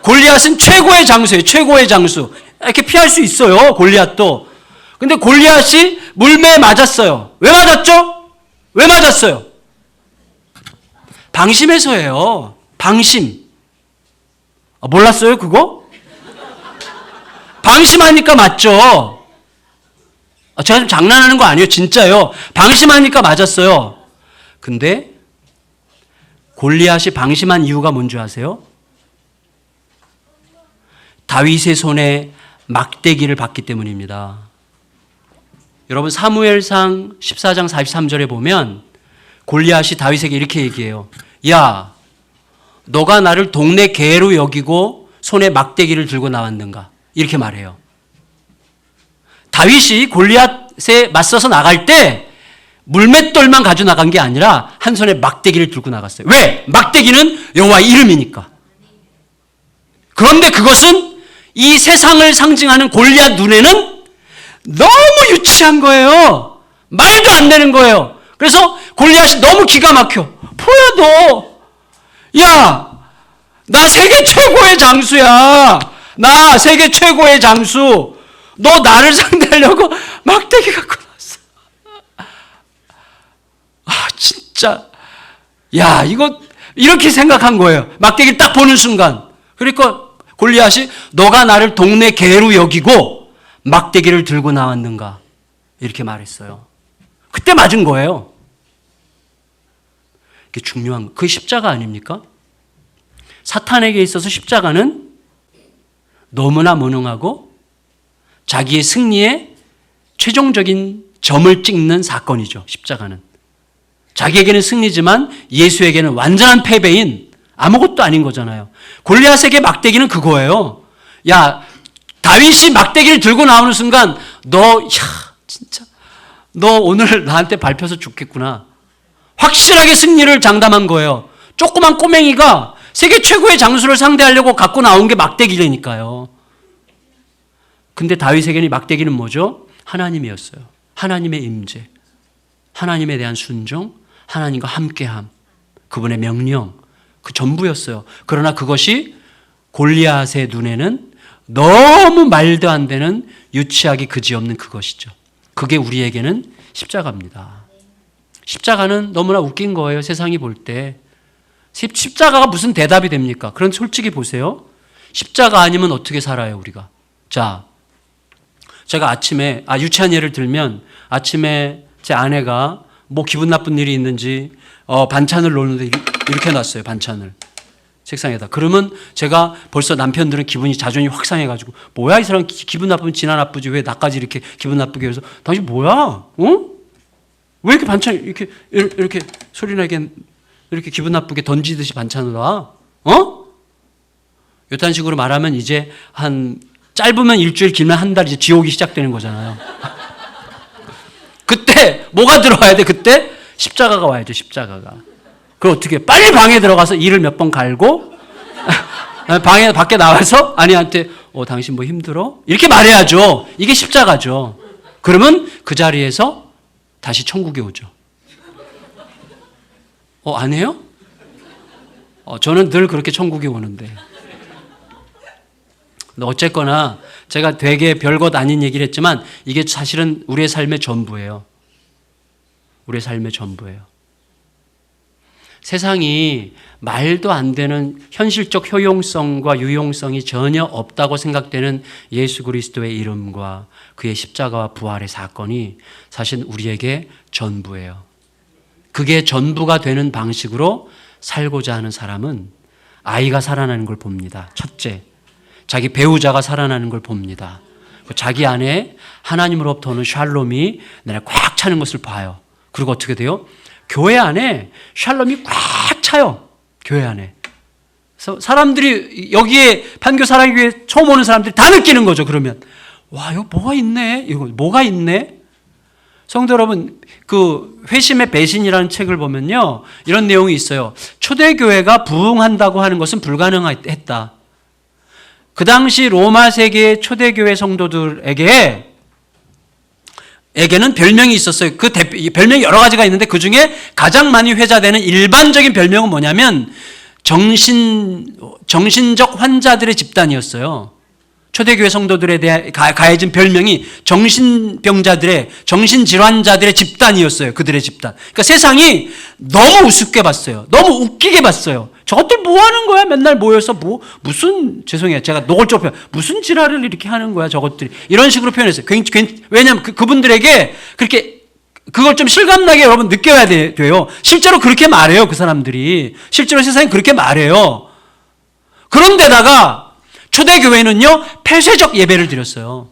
[SPEAKER 1] 골리앗은 최고의 장수예요. 최고의 장수. 이렇게 피할 수 있어요. 골리앗도. 근데 골리앗이 물매에 맞았어요. 왜 맞았어요? 방심해서예요. 방심. 몰랐어요, 그거? 방심하니까 맞죠. 제가 좀 장난하는 거 아니에요. 진짜요. 방심하니까 맞았어요. 근데 골리앗이 방심한 이유가 뭔지 아세요? 다윗의 손에 막대기를 받기 때문입니다. 여러분 사무엘상 14장 43절에 보면 골리앗이 다윗에게 이렇게 얘기해요. 야, 너가 나를 동네 개로 여기고 손에 막대기를 들고 나왔는가? 이렇게 말해요. 다윗이 골리앗에 맞서서 나갈 때 물맷돌만 가지고 나간 게 아니라 한 손에 막대기를 들고 나갔어요. 왜? 막대기는 여호와의 이름이니까. 그런데 그것은 이 세상을 상징하는 골리앗 눈에는 너무 유치한 거예요. 말도 안 되는 거예요. 그래서 골리앗이 너무 기가 막혀. 뭐야 너? 야, 나 세계 최고의 장수야. 나 세계 최고의 장수. 너 나를 상대하려고 막대기 갖고 나왔어. 진짜. 야, 이거 이렇게 생각한 거예요. 막대기를 딱 보는 순간. 그러니까 골리앗이 너가 나를 동네 개로 여기고 막대기를 들고 나왔는가? 이렇게 말했어요. 그때 맞은 거예요. 이게 중요한, 그게 십자가 아닙니까? 사탄에게 있어서 십자가는 너무나 무능하고 자기의 승리에 최종적인 점을 찍는 사건이죠. 십자가는. 자기에게는 승리지만 예수에게는 완전한 패배인 아무것도 아닌 거잖아요. 골리앗에게 막대기는 그거예요. 야, 다윗이 막대기를 들고 나오는 순간 진짜 너 오늘 나한테 밟혀서 죽겠구나. 확실하게 승리를 장담한 거예요. 조그만 꼬맹이가 세계 최고의 장수를 상대하려고 갖고 나온 게 막대기라니까요. 근데 다윗에게는 이 막대기는 뭐죠? 하나님이었어요. 하나님의 임재, 하나님에 대한 순종, 하나님과 함께함, 그분의 명령, 그 전부였어요. 그러나 그것이 골리앗의 눈에는 너무 말도 안 되는 유치하기 그지없는 그것이죠. 그게 우리에게는 십자가입니다. 십자가는 너무나 웃긴 거예요. 세상이 볼 때. 십자가가 무슨 대답이 됩니까? 그런 솔직히 보세요. 십자가 아니면 어떻게 살아요, 우리가? 자, 제가 아침에, 유치한 예를 들면 아침에 제 아내가 뭐 기분 나쁜 일이 있는지 반찬을 놓는데 이렇게 놨어요. 반찬을. 책상에다. 그러면 제가 벌써 남편들은 기분이 자존이 확 상해가지고 뭐야 이 사람 기분 나쁘면 지나 나쁘지 왜 나까지 이렇게 기분 나쁘게 해서 당신 뭐야? 어? 왜 이렇게 반찬 이렇게 소리나게 이렇게 기분 나쁘게 던지듯이 반찬을 놔? 이딴 식으로 말하면 이제 한 짧으면 일주일 길면 한 달 이제 지옥이 시작되는 거잖아요. 그때 뭐가 들어와야 돼? 그때 십자가가 와야죠. 십자가가. 그럼 어떻게 해? 빨리 방에 들어가서 이를 몇 번 갈고 밖에 나와서 아내한테 당신 뭐 힘들어? 이렇게 말해야죠. 이게 십자가죠. 그러면 그 자리에서 다시 천국에 오죠. 안 해요? 저는 늘 그렇게 천국에 오는데. 어쨌거나 제가 되게 별것 아닌 얘기를 했지만 이게 사실은 우리의 삶의 전부예요. 우리의 삶의 전부예요. 세상이 말도 안 되는 현실적 효용성과 유용성이 전혀 없다고 생각되는 예수 그리스도의 이름과 그의 십자가와 부활의 사건이 사실 우리에게 전부예요. 그게 전부가 되는 방식으로 살고자 하는 사람은 아이가 살아나는 걸 봅니다. 첫째, 자기 배우자가 살아나는 걸 봅니다. 자기 안에 하나님으로부터 오는 샬롬이 내가 꽉 차는 것을 봐요. 그리고 어떻게 돼요? 교회 안에 샬롬이 꽉 차요. 교회 안에. 그래서 사람들이 여기에 판교 사랑교회 처음 오는 사람들이 다 느끼는 거죠. 그러면 와 이거 뭐가 있네. 이거 뭐가 있네. 성도 여러분, 그 회심의 배신이라는 책을 보면요 이런 내용이 있어요. 초대교회가 부흥한다고 하는 것은 불가능했다. 그 당시 로마 세계의 초대교회 성도들에게는 별명이 있었어요. 그 별명이 여러 가지가 있는데 그 중에 가장 많이 회자되는 일반적인 별명은 뭐냐면 정신적 환자들의 집단이었어요. 초대교회 성도들에 대해 가해진 별명이 정신질환자들의 집단이었어요. 그들의 집단. 그러니까 세상이 너무 우습게 봤어요. 너무 웃기게 봤어요. 저것들 뭐 하는 거야? 맨날 모여서 죄송해요. 제가 노골적으로 무슨 지랄을 이렇게 하는 거야, 저것들이. 이런 식으로 표현했어요. 왜냐하면 그분들에게 그렇게 그걸 좀 실감나게 여러분 느껴야 돼요. 실제로 그렇게 말해요, 그 사람들이. 실제로 세상이 그렇게 말해요. 그런데다가 초대교회는요, 폐쇄적 예배를 드렸어요.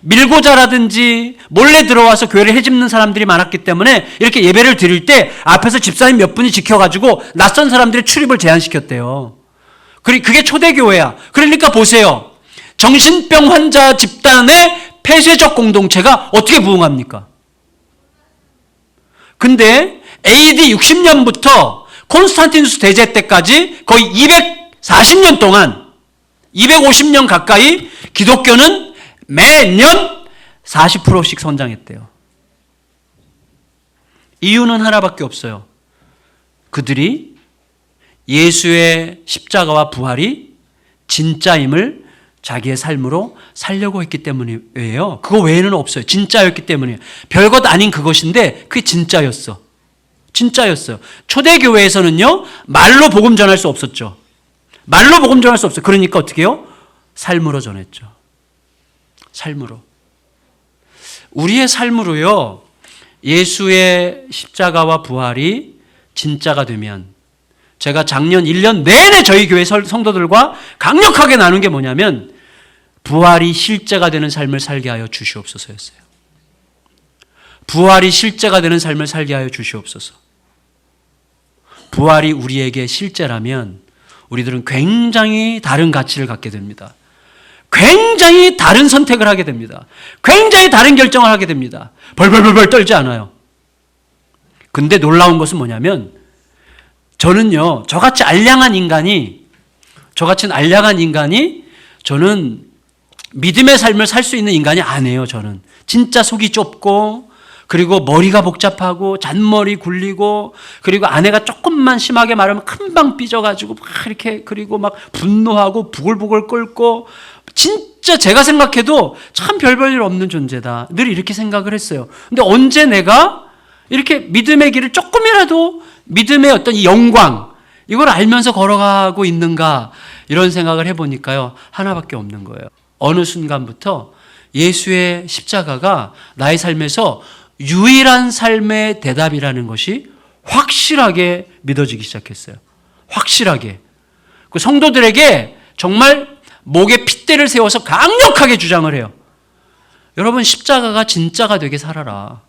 [SPEAKER 1] 밀고자라든지 몰래 들어와서 교회를 해집는 사람들이 많았기 때문에 이렇게 예배를 드릴 때 앞에서 집사님 몇 분이 지켜가지고 낯선 사람들의 출입을 제한시켰대요. 그게 초대교회야. 그러니까 보세요. 정신병 환자 집단의 폐쇄적 공동체가 어떻게 부흥합니까? 근데 AD 60년부터 콘스탄티누스 대제 때까지 거의 240년 동안 250년 가까이 기독교는 매년 40%씩 성장했대요. 이유는 하나밖에 없어요. 그들이 예수의 십자가와 부활이 진짜임을 자기의 삶으로 살려고 했기 때문이에요. 그거 외에는 없어요. 진짜였기 때문이에요. 별것 아닌 그것인데 그게 진짜였어. 진짜였어요. 초대교회에서는요, 말로 복음 전할 수 없었죠. 말로 복음 전할 수 없어요. 그러니까 어떻게 해요? 삶으로 전했죠. 삶으로. 우리의 삶으로요, 예수의 십자가와 부활이 진짜가 되면, 제가 작년 1년 내내 저희 교회 성도들과 강력하게 나눈 게 뭐냐면, 부활이 실제가 되는 삶을 살게 하여 주시옵소서였어요. 부활이 실제가 되는 삶을 살게 하여 주시옵소서. 부활이 우리에게 실제라면 우리들은 굉장히 다른 가치를 갖게 됩니다. 굉장히 다른 선택을 하게 됩니다. 굉장히 다른 결정을 하게 됩니다. 벌벌벌벌 떨지 않아요. 근데 놀라운 것은 뭐냐면, 저는요, 저같이 알량한 인간이 저는 믿음의 삶을 살 수 있는 인간이 아니에요. 저는 진짜 속이 좁고, 그리고 머리가 복잡하고 잔머리 굴리고, 그리고 아내가 조금만 심하게 말하면 금방 삐져가지고 막 이렇게, 그리고 막 분노하고 부글부글 끓고, 진짜 제가 생각해도 참 별 볼 일 없는 존재다. 늘 이렇게 생각을 했어요. 근데 언제 내가 이렇게 믿음의 길을 조금이라도 믿음의 어떤 이 영광, 이걸 알면서 걸어가고 있는가, 이런 생각을 해보니까요, 하나밖에 없는 거예요. 어느 순간부터 예수의 십자가가 나의 삶에서 유일한 삶의 대답이라는 것이 확실하게 믿어지기 시작했어요. 확실하게. 그 성도들에게 정말 목에 핏대를 세워서 강력하게 주장을 해요. 여러분, 십자가가 진짜가 되게 살아라.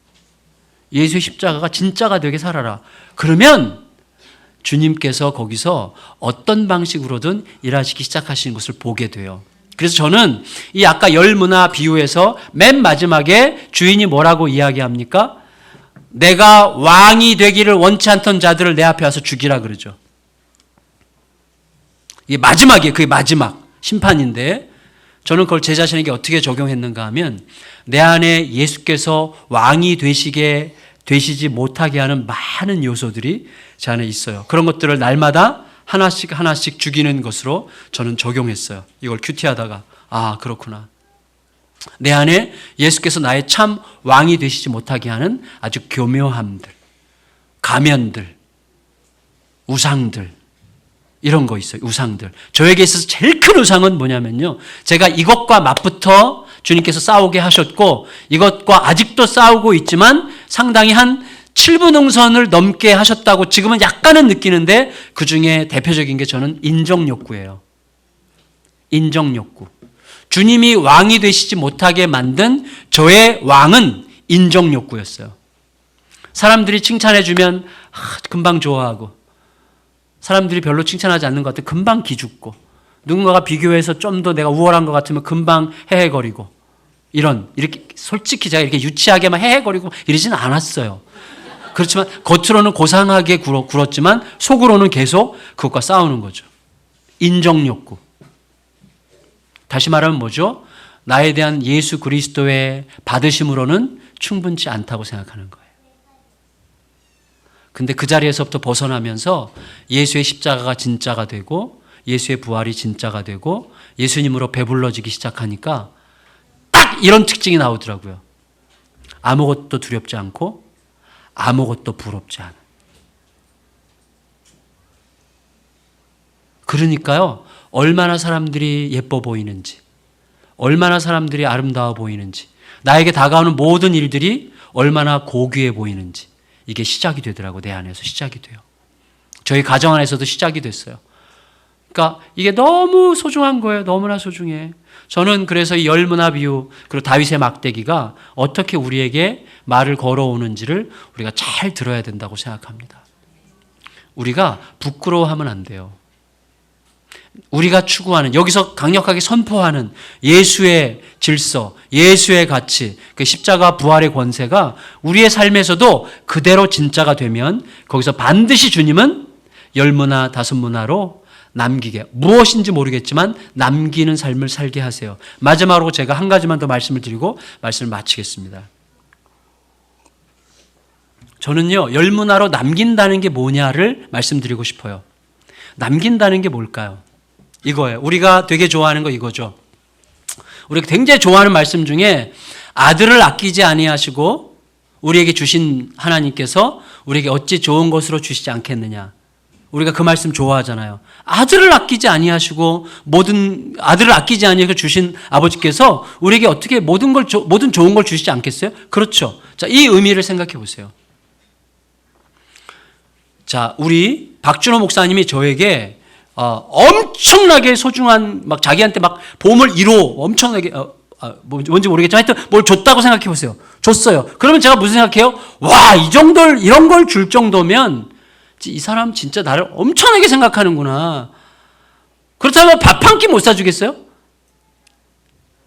[SPEAKER 1] 예수의 십자가가 진짜가 되게 살아라. 그러면 주님께서 거기서 어떤 방식으로든 일하시기 시작하시는 것을 보게 돼요. 그래서 저는 이 아까 열문화 비유에서 맨 마지막에 주인이 뭐라고 이야기합니까? 내가 왕이 되기를 원치 않던 자들을 내 앞에 와서 죽이라 그러죠. 이게 마지막이에요. 그게 마지막 심판인데, 저는 그걸 제 자신에게 어떻게 적용했는가 하면, 내 안에 예수께서 왕이 되시지 못하게 하는 많은 요소들이 제 안에 있어요. 그런 것들을 날마다 하나씩 하나씩 죽이는 것으로 저는 적용했어요. 이걸 큐티하다가 아, 그렇구나. 내 안에 예수께서 나의 참 왕이 되시지 못하게 하는 아주 교묘함들, 가면들, 우상들, 이런 거 있어요. 우상들. 저에게 있어서 제일 큰 우상은 뭐냐면요, 제가 이것과 맞붙어 주님께서 싸우게 하셨고, 이것과 아직도 싸우고 있지만 상당히 한 7분 응선을 넘게 하셨다고 지금은 약간은 느끼는데, 그 중에 대표적인 게 저는 인정욕구예요. 인정욕구. 주님이 왕이 되시지 못하게 만든 저의 왕은 인정욕구였어요. 사람들이 칭찬해주면 금방 좋아하고, 사람들이 별로 칭찬하지 않는 것 같으면 금방 기죽고, 누군가가 비교해서 좀 더 내가 우월한 것 같으면 금방 헤헤거리고, 이렇게 솔직히 제가 이렇게 유치하게만 헤헤거리고 이러지는 않았어요. 그렇지만 겉으로는 고상하게 굴었지만 속으로는 계속 그것과 싸우는 거죠. 인정욕구. 다시 말하면 뭐죠? 나에 대한 예수 그리스도의 받으심으로는 충분치 않다고 생각하는 거예요. 근데 그 자리에서부터 벗어나면서 예수의 십자가가 진짜가 되고, 예수의 부활이 진짜가 되고, 예수님으로 배불러지기 시작하니까 딱 이런 특징이 나오더라고요. 아무것도 두렵지 않고 아무것도 부럽지 않은. 그러니까요, 얼마나 사람들이 예뻐 보이는지, 얼마나 사람들이 아름다워 보이는지, 나에게 다가오는 모든 일들이 얼마나 고귀해 보이는지, 이게 시작이 되더라고. 내 안에서 시작이 돼요. 저희 가정 안에서도 시작이 됐어요. 그러니까 이게 너무 소중한 거예요. 너무나 소중해. 저는 그래서 이 열문화 비유, 그리고 다윗의 막대기가 어떻게 우리에게 말을 걸어오는지를 우리가 잘 들어야 된다고 생각합니다. 우리가 부끄러워하면 안 돼요. 우리가 추구하는, 여기서 강력하게 선포하는 예수의 질서, 예수의 가치, 그 십자가 부활의 권세가 우리의 삶에서도 그대로 진짜가 되면, 거기서 반드시 주님은 열문화 다섯문화로 남기게, 무엇인지 모르겠지만 남기는 삶을 살게 하세요. 마지막으로 제가 한 가지만 더 말씀을 드리고 말씀을 마치겠습니다. 저는요, 열문화로 남긴다는 게 뭐냐를 말씀드리고 싶어요. 남긴다는 게 뭘까요? 이거예요. 우리가 되게 좋아하는 거 이거죠. 우리가 굉장히 좋아하는 말씀 중에, 아들을 아끼지 아니하시고 우리에게 주신 하나님께서 우리에게 어찌 좋은 것으로 주시지 않겠느냐. 우리가 그 말씀 좋아하잖아요. 아들을 아끼지 아니하시고 아들을 아끼지 아니하고 주신 아버지께서 우리에게 어떻게 모든 좋은 걸 주시지 않겠어요? 그렇죠. 자, 이 의미를 생각해 보세요. 자, 우리 박준호 목사님이 저에게 엄청나게 소중한, 막 자기한테 막 보물 1호 엄청나게 뭔지 모르겠지만 하여튼 뭘 줬다고 생각해 보세요. 줬어요. 그러면 제가 무슨 생각해요? 와, 이런 걸 줄 정도면 이 사람 진짜 나를 엄청나게 생각하는구나. 그렇다면 밥 한 끼 못 사주겠어요?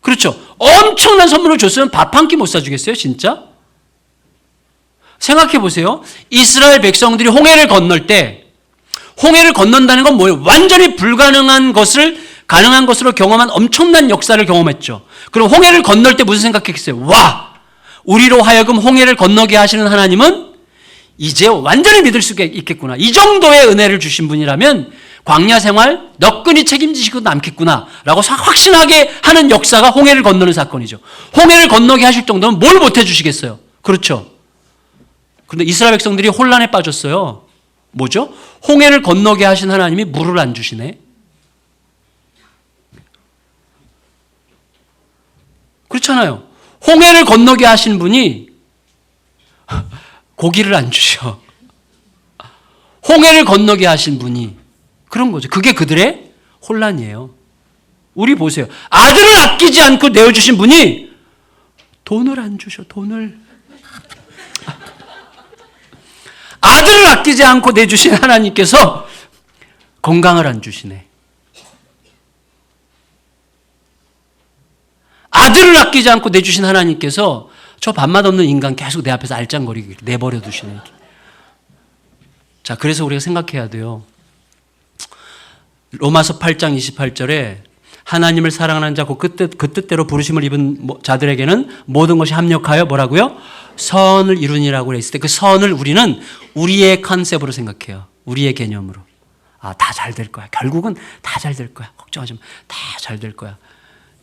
[SPEAKER 1] 그렇죠. 엄청난 선물을 줬으면 밥 한 끼 못 사주겠어요? 진짜? 생각해 보세요. 이스라엘 백성들이 홍해를 건널 때, 홍해를 건넌다는 건 뭐예요? 완전히 불가능한 것을 가능한 것으로 경험한 엄청난 역사를 경험했죠. 그럼 홍해를 건널 때 무슨 생각했겠어요? 와, 우리로 하여금 홍해를 건너게 하시는 하나님은 이제 완전히 믿을 수가 있겠구나. 이 정도의 은혜를 주신 분이라면 광야 생활 너끈히 책임지시고 남겠구나 라고 확신하게 하는 역사가 홍해를 건너는 사건이죠. 홍해를 건너게 하실 정도면 뭘 못 해주시겠어요? 그렇죠. 그런데 이스라엘 백성들이 혼란에 빠졌어요. 뭐죠? 홍해를 건너게 하신 하나님이 물을 안 주시네. 그렇죠. 그렇잖아요. 홍해를 건너게 하신 분이 고기를 안 주셔. 홍해를 건너게 하신 분이 그런 거죠. 그게 그들의 혼란이에요. 우리 보세요. 아들을 아끼지 않고 내어주신 분이 돈을 안 주셔. 돈을. 아들을 아끼지 않고 내주신 하나님께서 건강을 안 주시네. 아들을 아끼지 않고 내주신 하나님께서 저 밥맛 없는 인간 계속 내 앞에서 알짱거리게 내버려 두시네. 자, 그래서 우리가 생각해야 돼요. 로마서 8장 28절에 하나님을 사랑하는 자고 그 뜻대로 부르심을 입은 자들에게는 모든 것이 합력하여 뭐라고요? 선을 이루니라고 했을 때 그 선을 우리는 우리의 컨셉으로 생각해요. 우리의 개념으로. 아, 다 잘 될 거야. 결국은 다 잘 될 거야. 걱정하지 마. 다 잘 될 거야.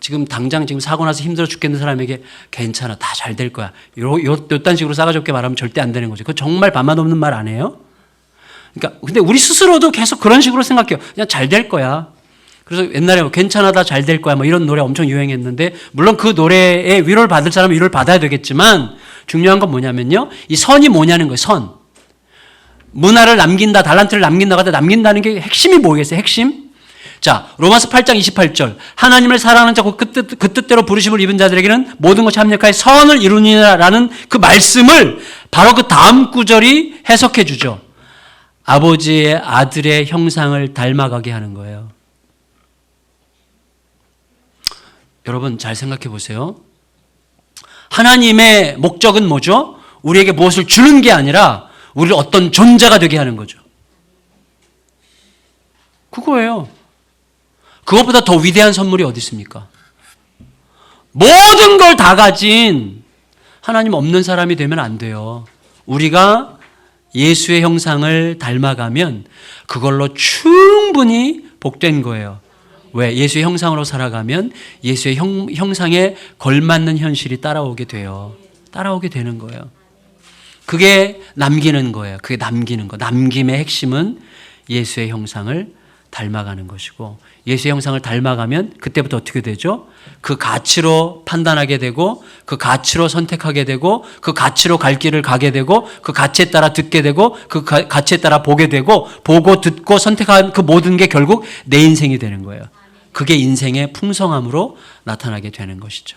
[SPEAKER 1] 지금 당장 지금 사고 나서 힘들어 죽겠는 사람에게 괜찮아. 다 잘 될 거야. 요딴 식으로 싸가지 없게 말하면 절대 안 되는 거죠. 그거 정말 밥맛 없는 말 아니에요? 그러니까 근데 우리 스스로도 계속 그런 식으로 생각해요. 그냥 잘 될 거야. 그래서 옛날에 괜찮아, 다 잘 될 거야. 뭐 이런 노래 엄청 유행했는데, 물론 그 노래에 위로를 받을 사람은 위로를 받아야 되겠지만, 중요한 건 뭐냐면요. 이 선이 뭐냐는 거예요, 선. 문화를 남긴다, 달란트를 남긴다고 하다 남긴다는 게 핵심이 뭐겠어요, 핵심? 자, 로마서 8장 28절. 하나님을 사랑하는 자고 그 뜻대로 부르심을 입은 자들에게는 모든 것이 합력하여 선을 이루니라라는 그 말씀을 바로 그 다음 구절이 해석해 주죠. 아버지의 아들의 형상을 닮아가게 하는 거예요. 여러분 잘 생각해 보세요. 하나님의 목적은 뭐죠? 우리에게 무엇을 주는 게 아니라 우리를 어떤 존재가 되게 하는 거죠. 그거예요. 그것보다 더 위대한 선물이 어디 있습니까? 모든 걸 다 가진 하나님 없는 사람이 되면 안 돼요. 우리가 예수의 형상을 닮아가면 그걸로 충분히 복된 거예요. 왜? 예수의 형상으로 살아가면 예수의 형상에 걸맞는 현실이 따라오게 돼요. 따라오게 되는 거예요. 그게 남기는 거예요. 그게 남기는 거. 남김의 핵심은 예수의 형상을 닮아가는 것이고, 예수의 형상을 닮아가면 그때부터 어떻게 되죠? 그 가치로 판단하게 되고, 그 가치로 선택하게 되고, 그 가치로 갈 길을 가게 되고, 그 가치에 따라 듣게 되고, 그 가치에 따라 보게 되고, 보고 듣고 선택한 그 모든 게 결국 내 인생이 되는 거예요. 그게 인생의 풍성함으로 나타나게 되는 것이죠.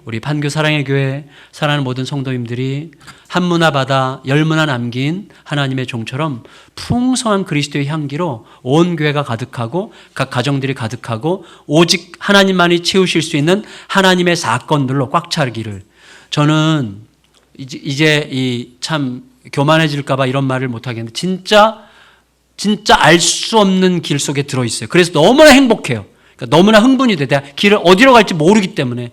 [SPEAKER 1] 우리 판교 사랑의 교회 사랑하는 모든 성도님들이 한 문화 받아 열 문화 남긴 하나님의 종처럼 풍성한 그리스도의 향기로 온 교회가 가득하고 각 가정들이 가득하고 오직 하나님만이 채우실 수 있는 하나님의 사건들로 꽉 차기를, 저는 이제 이 참 교만해질까 봐 이런 말을 못 하겠는데 진짜 알 수 없는 길 속에 들어 있어요. 그래서 너무나 행복해요. 그러니까 너무나 흥분이 돼. 내가 길을 어디로 갈지 모르기 때문에.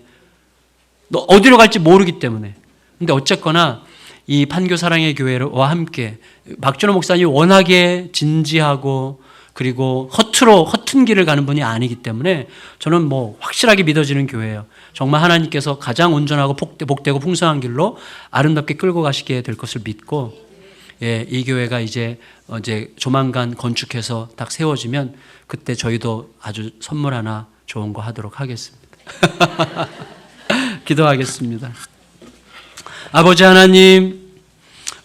[SPEAKER 1] 근데 어쨌거나 이 판교 사랑의 교회와 함께 박준호 목사님이 워낙에 진지하고 그리고 허튼 길을 가는 분이 아니기 때문에 저는 뭐 확실하게 믿어지는 교회예요. 정말 하나님께서 가장 온전하고 복되고 풍성한 길로 아름답게 끌고 가시게 될 것을 믿고, 예, 이 교회가 이제 조만간 건축해서 딱 세워지면 그때 저희도 아주 선물 하나 좋은 거 하도록 하겠습니다. 기도하겠습니다. 아버지 하나님,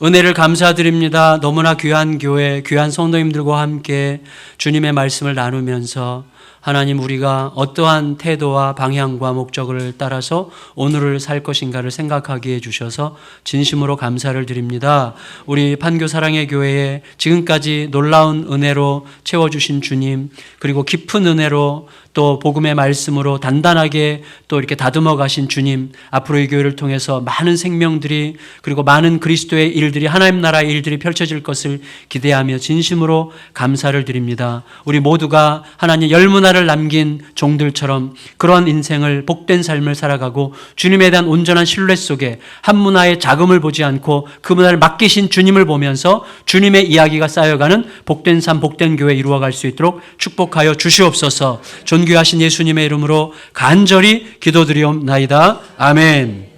[SPEAKER 1] 은혜를 감사드립니다. 너무나 귀한 교회, 귀한 성도님들과 함께 주님의 말씀을 나누면서 하나님, 우리가 어떠한 태도와 방향과 목적을 따라서 오늘을 살 것인가를 생각하게 해주셔서 진심으로 감사를 드립니다. 우리 판교 사랑의 교회에 지금까지 놀라운 은혜로 채워주신 주님, 그리고 깊은 은혜로 또 복음의 말씀으로 단단하게 또 이렇게 다듬어 가신 주님, 앞으로 이 교회를 통해서 많은 생명들이, 그리고 많은 그리스도의 일들이, 하나님 나라의 일들이 펼쳐질 것을 기대하며 진심으로 감사를 드립니다. 우리 모두가 하나님 열 문화를 남긴 종들처럼 그런 인생을, 복된 삶을 살아가고 주님에 대한 온전한 신뢰 속에 한 문화의 자금을 보지 않고 그 문화를 맡기신 주님을 보면서 주님의 이야기가 쌓여가는 복된 삶, 복된 교회 이루어갈 수 있도록 축복하여 주시옵소서. 존귀하신 예수님의 이름으로 간절히 기도드리옵나이다. 아멘.